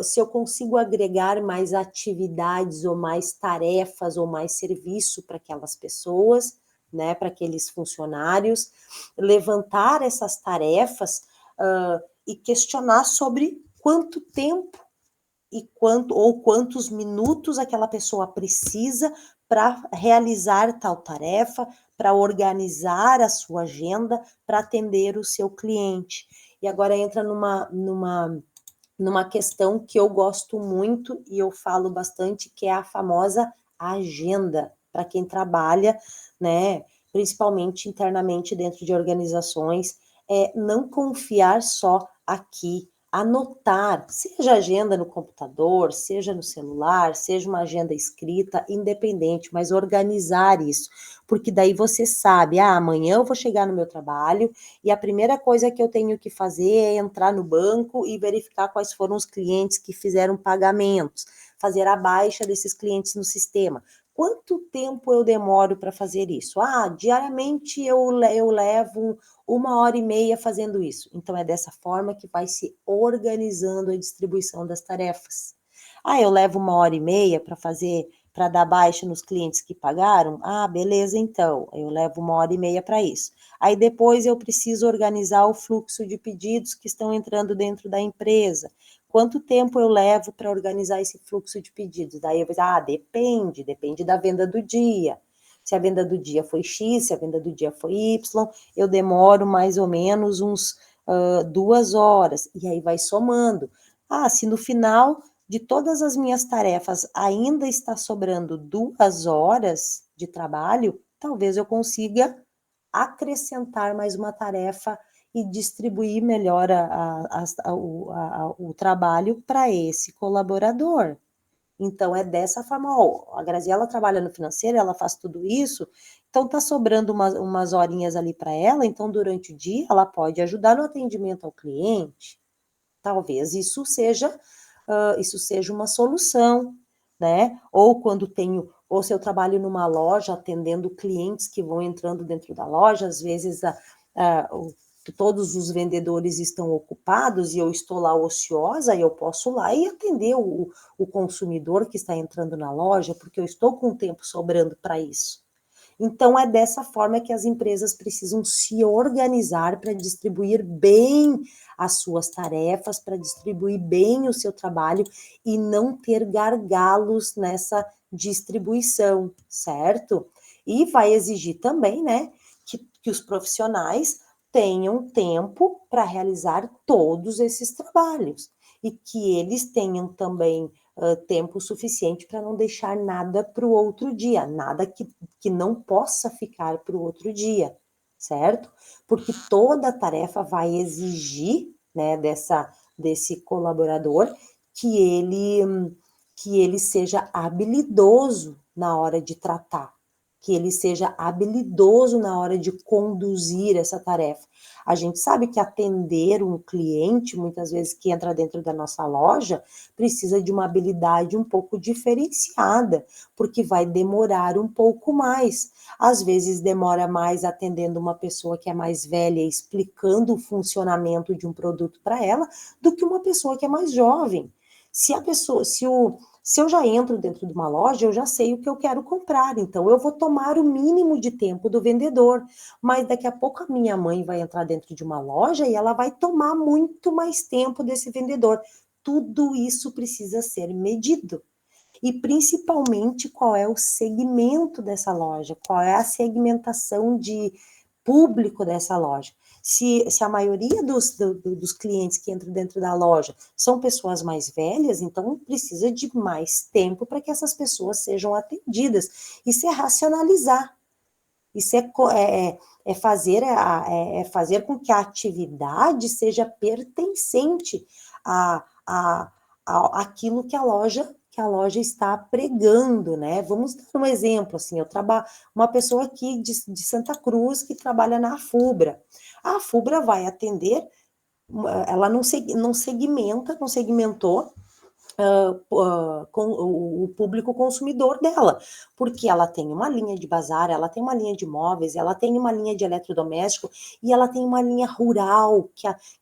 se eu consigo agregar mais atividades ou mais tarefas ou mais serviço para aquelas pessoas, né, para aqueles funcionários, levantar essas tarefas e questionar sobre quanto tempo e quantos minutos aquela pessoa precisa para realizar tal tarefa, para organizar a sua agenda, para atender o seu cliente. E agora entra numa questão que eu gosto muito e eu falo bastante, que é a famosa agenda, para quem trabalha, né, principalmente internamente dentro de organizações, não confiar só aqui, anotar, seja agenda no computador, seja no celular, seja uma agenda escrita, independente, mas organizar isso, porque daí você sabe, amanhã eu vou chegar no meu trabalho e a primeira coisa que eu tenho que fazer é entrar no banco e verificar quais foram os clientes que fizeram pagamentos, fazer a baixa desses clientes no sistema. Quanto tempo eu demoro para fazer isso? Diariamente eu levo 1h30 fazendo isso. Então, é dessa forma que vai se organizando a distribuição das tarefas. Eu levo 1h30 para fazer para dar baixa nos clientes que pagaram? Ah, beleza, então, eu levo 1h30 para isso. Aí depois eu preciso organizar o fluxo de pedidos que estão entrando dentro da empresa. Quanto tempo eu levo para organizar esse fluxo de pedidos? Daí eu vou dizer, depende da venda do dia. Se a venda do dia foi X, se a venda do dia foi Y, eu demoro mais ou menos uns 2 horas, e aí vai somando. Ah, se no final de todas as minhas tarefas ainda está sobrando 2 horas de trabalho, talvez eu consiga acrescentar mais uma tarefa e distribuir melhor o trabalho para esse colaborador. Então, é dessa forma, ó, a Graziela trabalha no financeiro, ela faz tudo isso, então tá sobrando umas horinhas ali para ela, então durante o dia ela pode ajudar no atendimento ao cliente. Talvez isso seja uma solução, né? Ou quando ou se eu trabalho numa loja atendendo clientes que vão entrando dentro da loja, às vezes todos os vendedores estão ocupados e eu estou lá ociosa, e eu posso ir lá e atender o consumidor que está entrando na loja, porque eu estou com tempo sobrando para isso. Então, é dessa forma que as empresas precisam se organizar para distribuir bem as suas tarefas, para distribuir bem o seu trabalho e não ter gargalos nessa distribuição, certo? E vai exigir também, né, que os profissionais tenham tempo para realizar todos esses trabalhos e que eles tenham também tempo suficiente para não deixar nada para o outro dia, nada que não possa ficar para o outro dia, certo? Porque toda tarefa vai exigir, né, desse colaborador que ele seja habilidoso na hora de tratar, que ele seja habilidoso na hora de conduzir essa tarefa. A gente sabe que atender um cliente, muitas vezes que entra dentro da nossa loja, precisa de uma habilidade um pouco diferenciada, porque vai demorar um pouco mais. Às vezes demora mais atendendo uma pessoa que é mais velha, explicando o funcionamento de um produto para ela, do que uma pessoa que é mais jovem. Se eu já entro dentro de uma loja, eu já sei o que eu quero comprar, então eu vou tomar o mínimo de tempo do vendedor, mas daqui a pouco a minha mãe vai entrar dentro de uma loja e ela vai tomar muito mais tempo desse vendedor. Tudo isso precisa ser medido. E principalmente qual é o segmento dessa loja, qual é a segmentação de público dessa loja. Se a maioria dos clientes que entram dentro da loja são pessoas mais velhas, então precisa de mais tempo para que essas pessoas sejam atendidas. Isso é racionalizar. Isso é fazer com que a atividade seja pertencente àquilo que a loja está pregando, né? Vamos dar um exemplo, assim, eu trabalho, uma pessoa aqui de Santa Cruz que trabalha na Afubra. A Afubra vai atender, ela não segmentou com o público consumidor dela, porque ela tem uma linha de bazar, ela tem uma linha de móveis, ela tem uma linha de eletrodoméstico e ela tem uma linha rural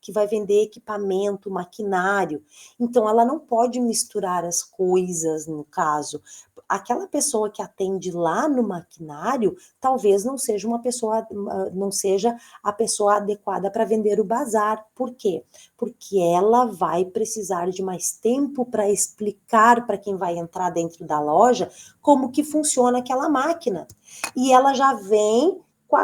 que vai vender equipamento, maquinário. Então, ela não pode misturar as coisas, no caso. Aquela pessoa que atende lá no maquinário, talvez não seja a pessoa adequada para vender o bazar. Por quê? Porque ela vai precisar de mais tempo para explicar para quem vai entrar dentro da loja como que funciona aquela máquina. E ela já vem com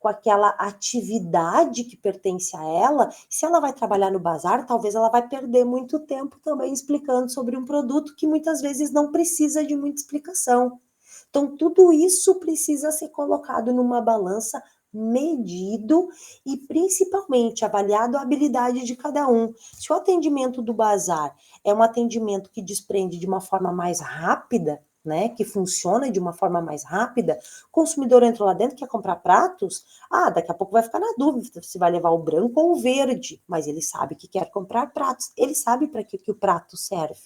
aquela atividade que pertence a ela. Se ela vai trabalhar no bazar, talvez ela vai perder muito tempo também explicando sobre um produto que muitas vezes não precisa de muita explicação. Então, tudo isso precisa ser colocado numa balança, medido e principalmente avaliado a habilidade de cada um. Se o atendimento do bazar é um atendimento que desprende de uma forma mais rápida, né, que funciona de uma forma mais rápida, o consumidor entrou lá dentro, quer comprar pratos, daqui a pouco vai ficar na dúvida se vai levar o branco ou o verde, mas ele sabe que quer comprar pratos, ele sabe para que o prato serve.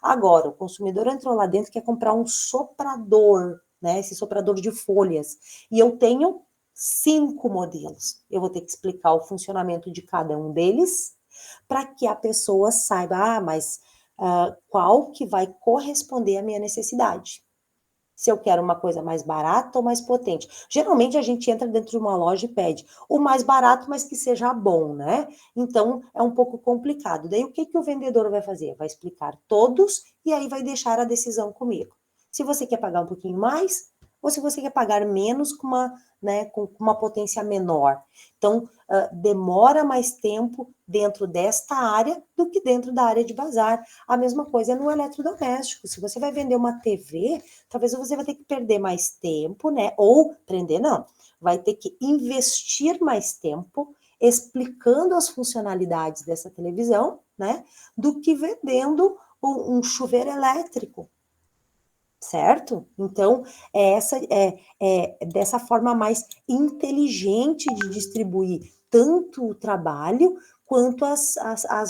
Agora, o consumidor entrou lá dentro, quer comprar um soprador, né, esse soprador de folhas, e eu tenho 5 modelos. Eu vou ter que explicar o funcionamento de cada um deles para que a pessoa saiba, mas qual que vai corresponder à minha necessidade. Se eu quero uma coisa mais barata ou mais potente. Geralmente a gente entra dentro de uma loja e pede o mais barato, mas que seja bom, né? Então é um pouco complicado. Daí o que que o vendedor vai fazer? Vai explicar todos e aí vai deixar a decisão comigo. Se você quer pagar um pouquinho mais ou se você quer pagar menos com uma, né, com uma potência menor. Então, demora mais tempo dentro desta área do que dentro da área de bazar. A mesma coisa no eletrodoméstico. Se você vai vender uma TV, talvez você vai ter que perder mais tempo, né? Ou prender, não. Vai ter que investir mais tempo explicando as funcionalidades dessa televisão, né? Do que vendendo um chuveiro elétrico, certo? Então, é dessa forma mais inteligente de distribuir tanto o trabalho quanto as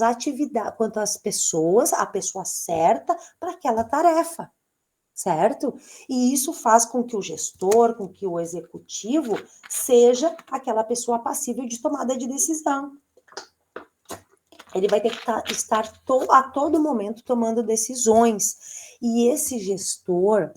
atividades, quanto as pessoas, a pessoa certa para aquela tarefa, certo? E isso faz com que o gestor, com que o executivo seja aquela pessoa passível de tomada de decisão. Ele vai ter que estar a todo momento tomando decisões. E esse gestor,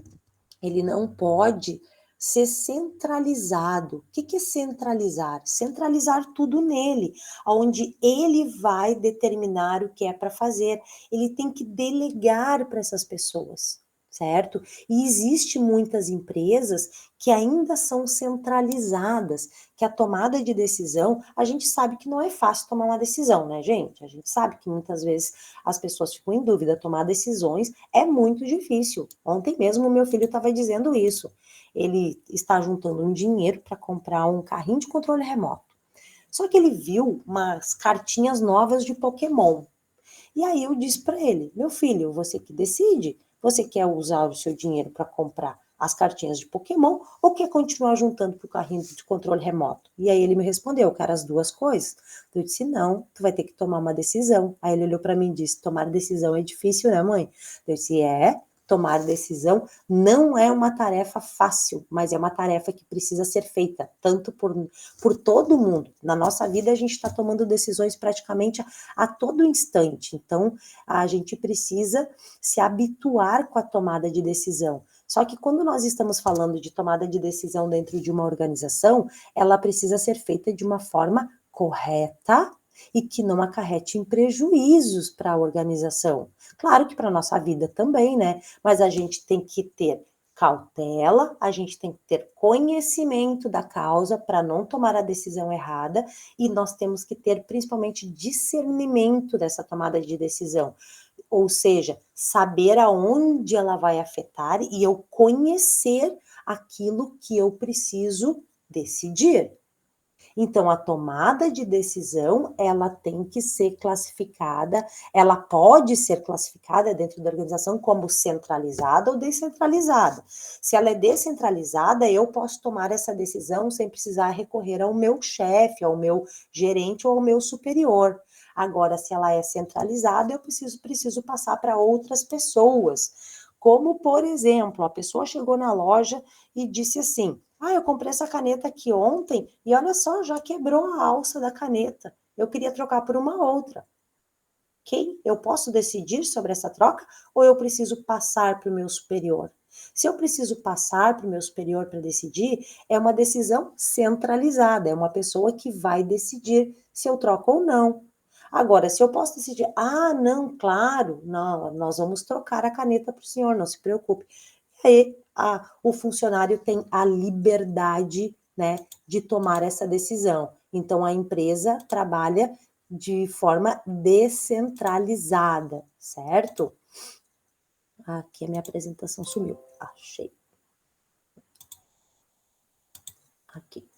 ele não pode ser centralizado. O que é centralizar? Centralizar tudo nele, onde ele vai determinar o que é para fazer. Ele tem que delegar para essas pessoas, certo? E existe muitas empresas que ainda são centralizadas, que a tomada de decisão, a gente sabe que não é fácil tomar uma decisão, né, gente? A gente sabe que muitas vezes as pessoas ficam em dúvida, tomar decisões é muito difícil. Ontem mesmo o meu filho estava dizendo isso. Ele está juntando um dinheiro para comprar um carrinho de controle remoto. Só que ele viu umas cartinhas novas de Pokémon. E aí eu disse para ele, meu filho, você que decide, você quer usar o seu dinheiro para comprar as cartinhas de Pokémon ou quer continuar juntando para o carrinho de controle remoto? E aí ele me respondeu, eu quero as duas coisas. Eu disse, não, tu vai ter que tomar uma decisão. Aí ele olhou para mim e disse, tomar decisão é difícil, né, mãe? Eu disse, tomar decisão não é uma tarefa fácil, mas é uma tarefa que precisa ser feita, tanto por todo mundo. Na nossa vida, a gente está tomando decisões praticamente a todo instante. Então, a gente precisa se habituar com a tomada de decisão. Só que quando nós estamos falando de tomada de decisão dentro de uma organização, ela precisa ser feita de uma forma correta e que não acarrete em prejuízos para a organização. Claro que para a nossa vida também, né? Mas a gente tem que ter cautela, a gente tem que ter conhecimento da causa para não tomar a decisão errada e nós temos que ter principalmente discernimento dessa tomada de decisão. Ou seja, saber aonde ela vai afetar e eu conhecer aquilo que eu preciso decidir. Então, a tomada de decisão, ela tem que ser classificada, ela pode ser classificada dentro da organização como centralizada ou descentralizada. Se ela é descentralizada, eu posso tomar essa decisão sem precisar recorrer ao meu chefe, ao meu gerente ou ao meu superior. Agora, se ela é centralizada, eu preciso passar para outras pessoas. Como, por exemplo, a pessoa chegou na loja e disse assim, eu comprei essa caneta aqui ontem e olha só, já quebrou a alça da caneta. Eu queria trocar por uma outra. Ok? Eu posso decidir sobre essa troca ou eu preciso passar para o meu superior? Se eu preciso passar para o meu superior para decidir, é uma decisão centralizada, é uma pessoa que vai decidir se eu troco ou não. Agora, se eu posso decidir, não, claro, não, nós vamos trocar a caneta para o senhor, não se preocupe. E aí, o funcionário tem a liberdade, né, de tomar essa decisão. Então, a empresa trabalha de forma descentralizada, certo? Aqui a minha apresentação sumiu. Achei. Aqui.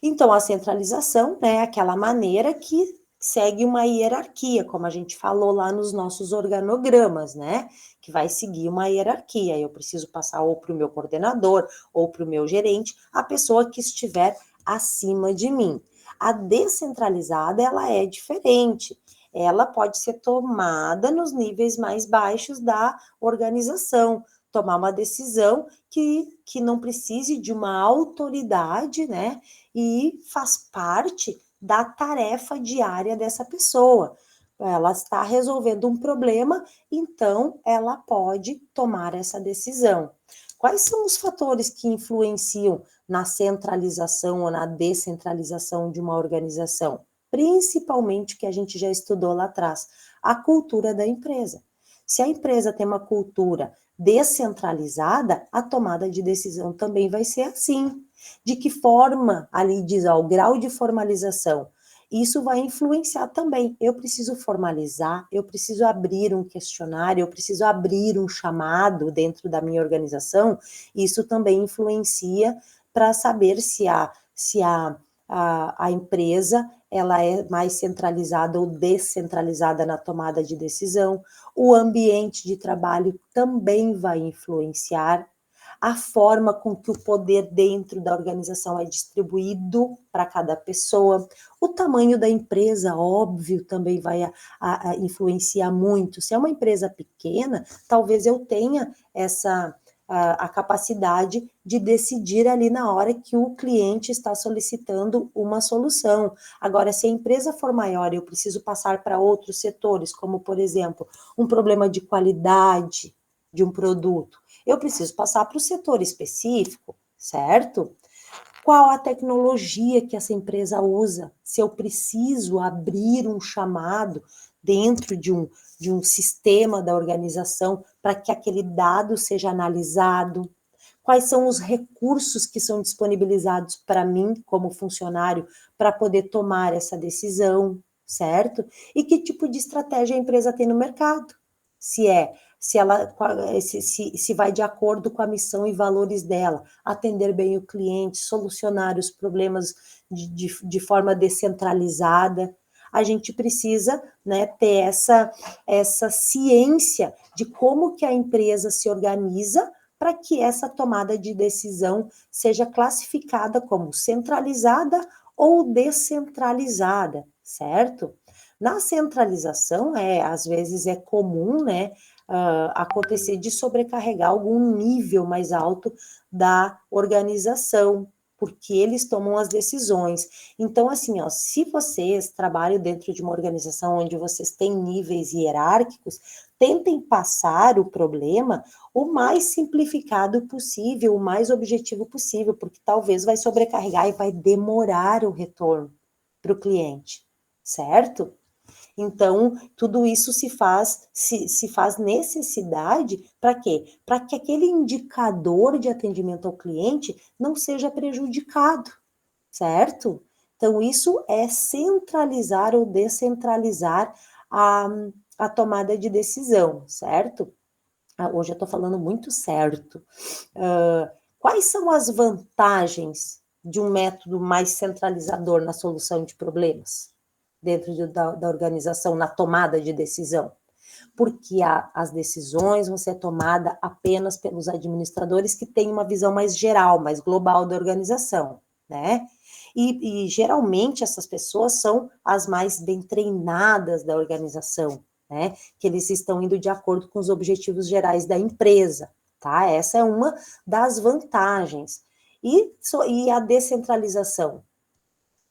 Então, a centralização, né, é aquela maneira que segue uma hierarquia, como a gente falou lá nos nossos organogramas, né? Que vai seguir uma hierarquia. Eu preciso passar ou para o meu coordenador ou para o meu gerente, a pessoa que estiver acima de mim. A descentralizada, ela é diferente. Ela pode ser tomada nos níveis mais baixos da organização, tomar uma decisão que não precise de uma autoridade, né? E faz parte da tarefa diária dessa pessoa. ela está resolvendo um problema, então ela pode tomar essa decisão. Quais são os fatores que influenciam na centralização ou na descentralização de uma organização? Principalmente o que a gente já estudou lá atrás, a cultura da empresa. Se a empresa tem uma cultura descentralizada, a tomada de decisão também vai ser assim. De que forma, ali diz, ó, o grau de formalização, isso vai influenciar também. Eu preciso formalizar, eu preciso abrir um questionário, eu preciso abrir um chamado dentro da minha organização. Isso também influencia para saber se a empresa ela é mais centralizada ou descentralizada na tomada de decisão. O ambiente de trabalho também vai influenciar a forma com que o poder dentro da organização é distribuído para cada pessoa, o tamanho da empresa, óbvio, também vai influenciar muito. Se é uma empresa pequena, talvez eu tenha a capacidade de decidir ali na hora que o cliente está solicitando uma solução. Agora, se a empresa for maior, eu preciso passar para outros setores, como, por exemplo, um problema de qualidade de um produto, eu preciso passar para o setor específico, certo? Qual a tecnologia que essa empresa usa? Se eu preciso abrir um chamado dentro de um sistema da organização para que aquele dado seja analisado? Quais são os recursos que são disponibilizados para mim, como funcionário, para poder tomar essa decisão, certo? E que tipo de estratégia a empresa tem no mercado? Se vai de acordo com a missão e valores dela, atender bem o cliente, solucionar os problemas de forma descentralizada. A gente precisa, né, ter essa ciência de como que a empresa se organiza para que essa tomada de decisão seja classificada como centralizada ou descentralizada, certo? Na centralização, às vezes é comum, né, acontecer de sobrecarregar algum nível mais alto da organização, porque eles tomam as decisões. Então, assim, ó, se vocês trabalham dentro de uma organização onde vocês têm níveis hierárquicos, tentem passar o problema o mais simplificado possível, o mais objetivo possível, porque talvez vai sobrecarregar e vai demorar o retorno para o cliente, certo? Então, tudo isso se faz necessidade para quê? Para que aquele indicador de atendimento ao cliente não seja prejudicado, certo? Então, isso é centralizar ou descentralizar a, a tomada de decisão, certo? Hoje eu estou falando muito certo. Quais são as vantagens de um método mais centralizador na solução de problemas dentro da organização, na tomada de decisão? Porque as decisões vão ser tomadas apenas pelos administradores que têm uma visão mais geral, mais global da organização, né? E geralmente essas pessoas são as mais bem treinadas da organização, né? Que eles estão indo de acordo com os objetivos gerais da empresa, tá? Essa é uma das vantagens. E a descentralização?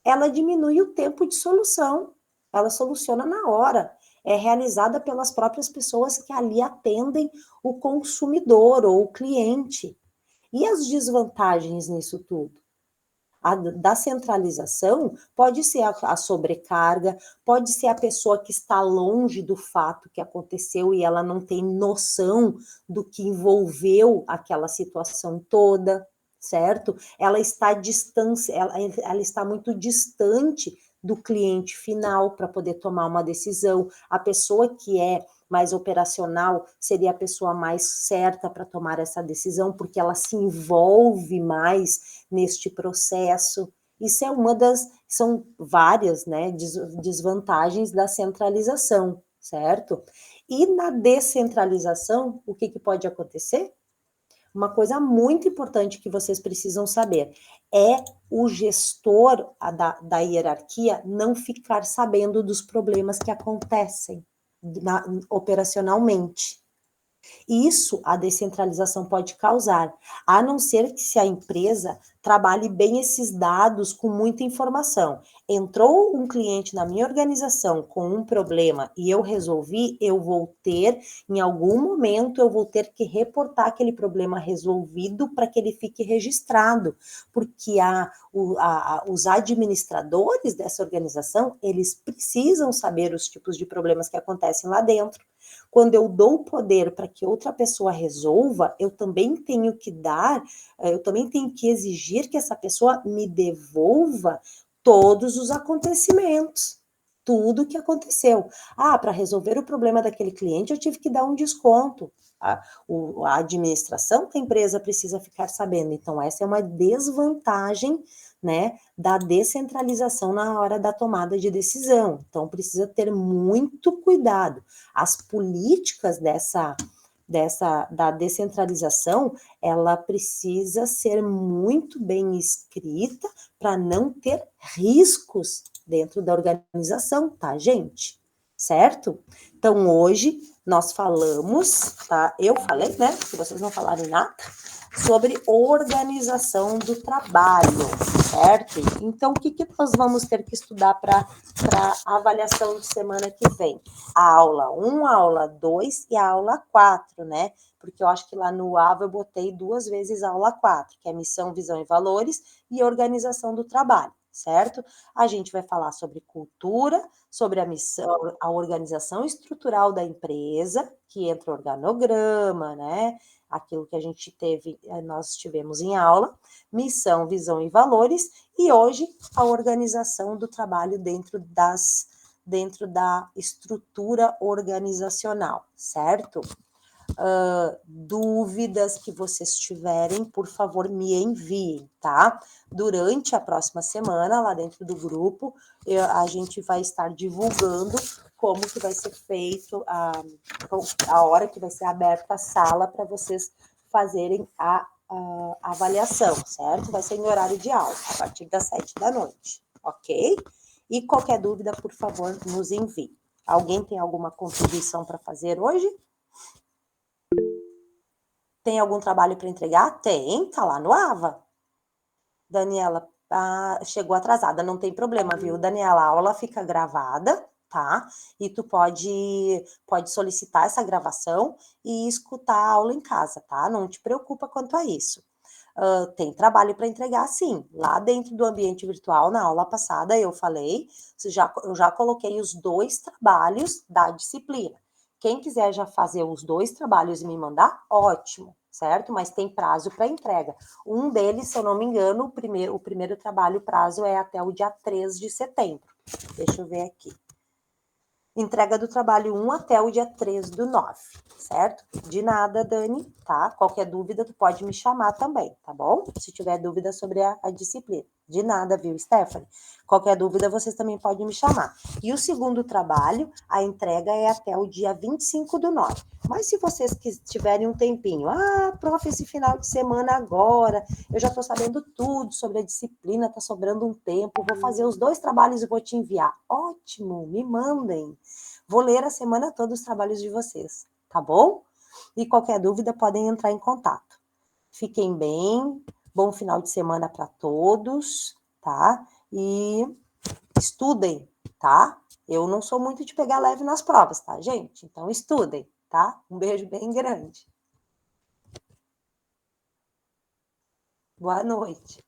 Ela diminui o tempo de solução, ela soluciona na hora, é realizada pelas próprias pessoas que ali atendem o consumidor ou o cliente. E as desvantagens nisso tudo? Da centralização pode ser a sobrecarga, pode ser a pessoa que está longe do fato que aconteceu e ela não tem noção do que envolveu aquela situação toda, certo? Ela está ela está muito distante do cliente final para poder tomar uma decisão. A pessoa que é mais operacional seria a pessoa mais certa para tomar essa decisão, porque ela se envolve mais neste processo. Isso é são várias, né, desvantagens da centralização, certo? E na descentralização, o que pode acontecer? Uma coisa muito importante que vocês precisam saber é o gestor da hierarquia não ficar sabendo dos problemas que acontecem operacionalmente. Isso a descentralização pode causar, a não ser que se a empresa trabalhe bem esses dados com muita informação. Entrou um cliente na minha organização com um problema e eu resolvi, eu vou ter, em algum momento, eu vou ter que reportar aquele problema resolvido para que ele fique registrado, porque os administradores dessa organização, eles precisam saber os tipos de problemas que acontecem lá dentro. Quando eu dou o poder para que outra pessoa resolva, eu também tenho que eu também tenho que exigir que essa pessoa me devolva todos os acontecimentos, tudo que aconteceu. Para resolver o problema daquele cliente, eu tive que dar um desconto. A administração da empresa precisa ficar sabendo. Então, essa é uma desvantagem, né, da descentralização na hora da tomada de decisão. Então, precisa ter muito cuidado. As políticas da descentralização, ela precisa ser muito bem escrita para não ter riscos dentro da organização, tá, gente? Certo? Então, hoje nós falamos, tá? Eu falei, né? Se vocês não falarem nada, sobre organização do trabalho, certo? Então, o que nós vamos ter que estudar para a avaliação de semana que vem? A aula 1, a aula 2 e a aula 4, né? Porque eu acho que lá no AVA eu botei 2 vezes a aula 4, que é missão, visão e valores, e organização do trabalho, certo? A gente vai falar sobre cultura, sobre a missão, a organização estrutural da empresa, que entra o organograma, né? Aquilo que a gente teve, nós tivemos em aula, missão, visão e valores, e hoje a organização do trabalho dentro da estrutura organizacional, certo? Dúvidas que vocês tiverem, por favor, me enviem, tá? Durante a próxima semana, lá dentro do grupo, a gente vai estar divulgando como que vai ser feito a hora que vai ser aberta a sala para vocês fazerem a avaliação, certo? Vai ser em horário de aula, a partir das 7 da noite, ok? E qualquer dúvida, por favor, nos envie. Alguém tem alguma contribuição para fazer hoje? Tem algum trabalho para entregar? Tem, tá lá no AVA. Daniela, chegou atrasada, não tem problema, viu, Daniela? A aula fica gravada, tá? E tu pode solicitar essa gravação e escutar a aula em casa, tá? Não te preocupa quanto a isso. Tem trabalho para entregar, sim. Lá dentro do ambiente virtual, na aula passada, eu falei, eu já coloquei os 2 trabalhos da disciplina. Quem quiser já fazer os 2 trabalhos e me mandar, ótimo, certo? Mas tem prazo para entrega. Um deles, se eu não me engano, o primeiro trabalho, o prazo é até o dia 3 de setembro. Deixa eu ver aqui. Entrega do trabalho 1 até o dia 3 do 9, certo? De nada, Dani, tá? Qualquer dúvida, tu pode me chamar também, tá bom? Se tiver dúvida sobre a disciplina. De nada, viu, Stephanie? Qualquer dúvida, vocês também podem me chamar. E o segundo trabalho, a entrega é até o dia 25 do 9. Mas se vocês tiverem um tempinho, prof, esse final de semana agora, eu já tô sabendo tudo sobre a disciplina, tá sobrando um tempo, vou fazer os 2 trabalhos e vou te enviar. Ótimo, me mandem. Vou ler a semana toda os trabalhos de vocês, tá bom? E qualquer dúvida, podem entrar em contato. Fiquem bem, bom final de semana para todos, tá? E estudem, tá? Eu não sou muito de pegar leve nas provas, tá, gente? Então estudem, tá? Um beijo bem grande. Boa noite.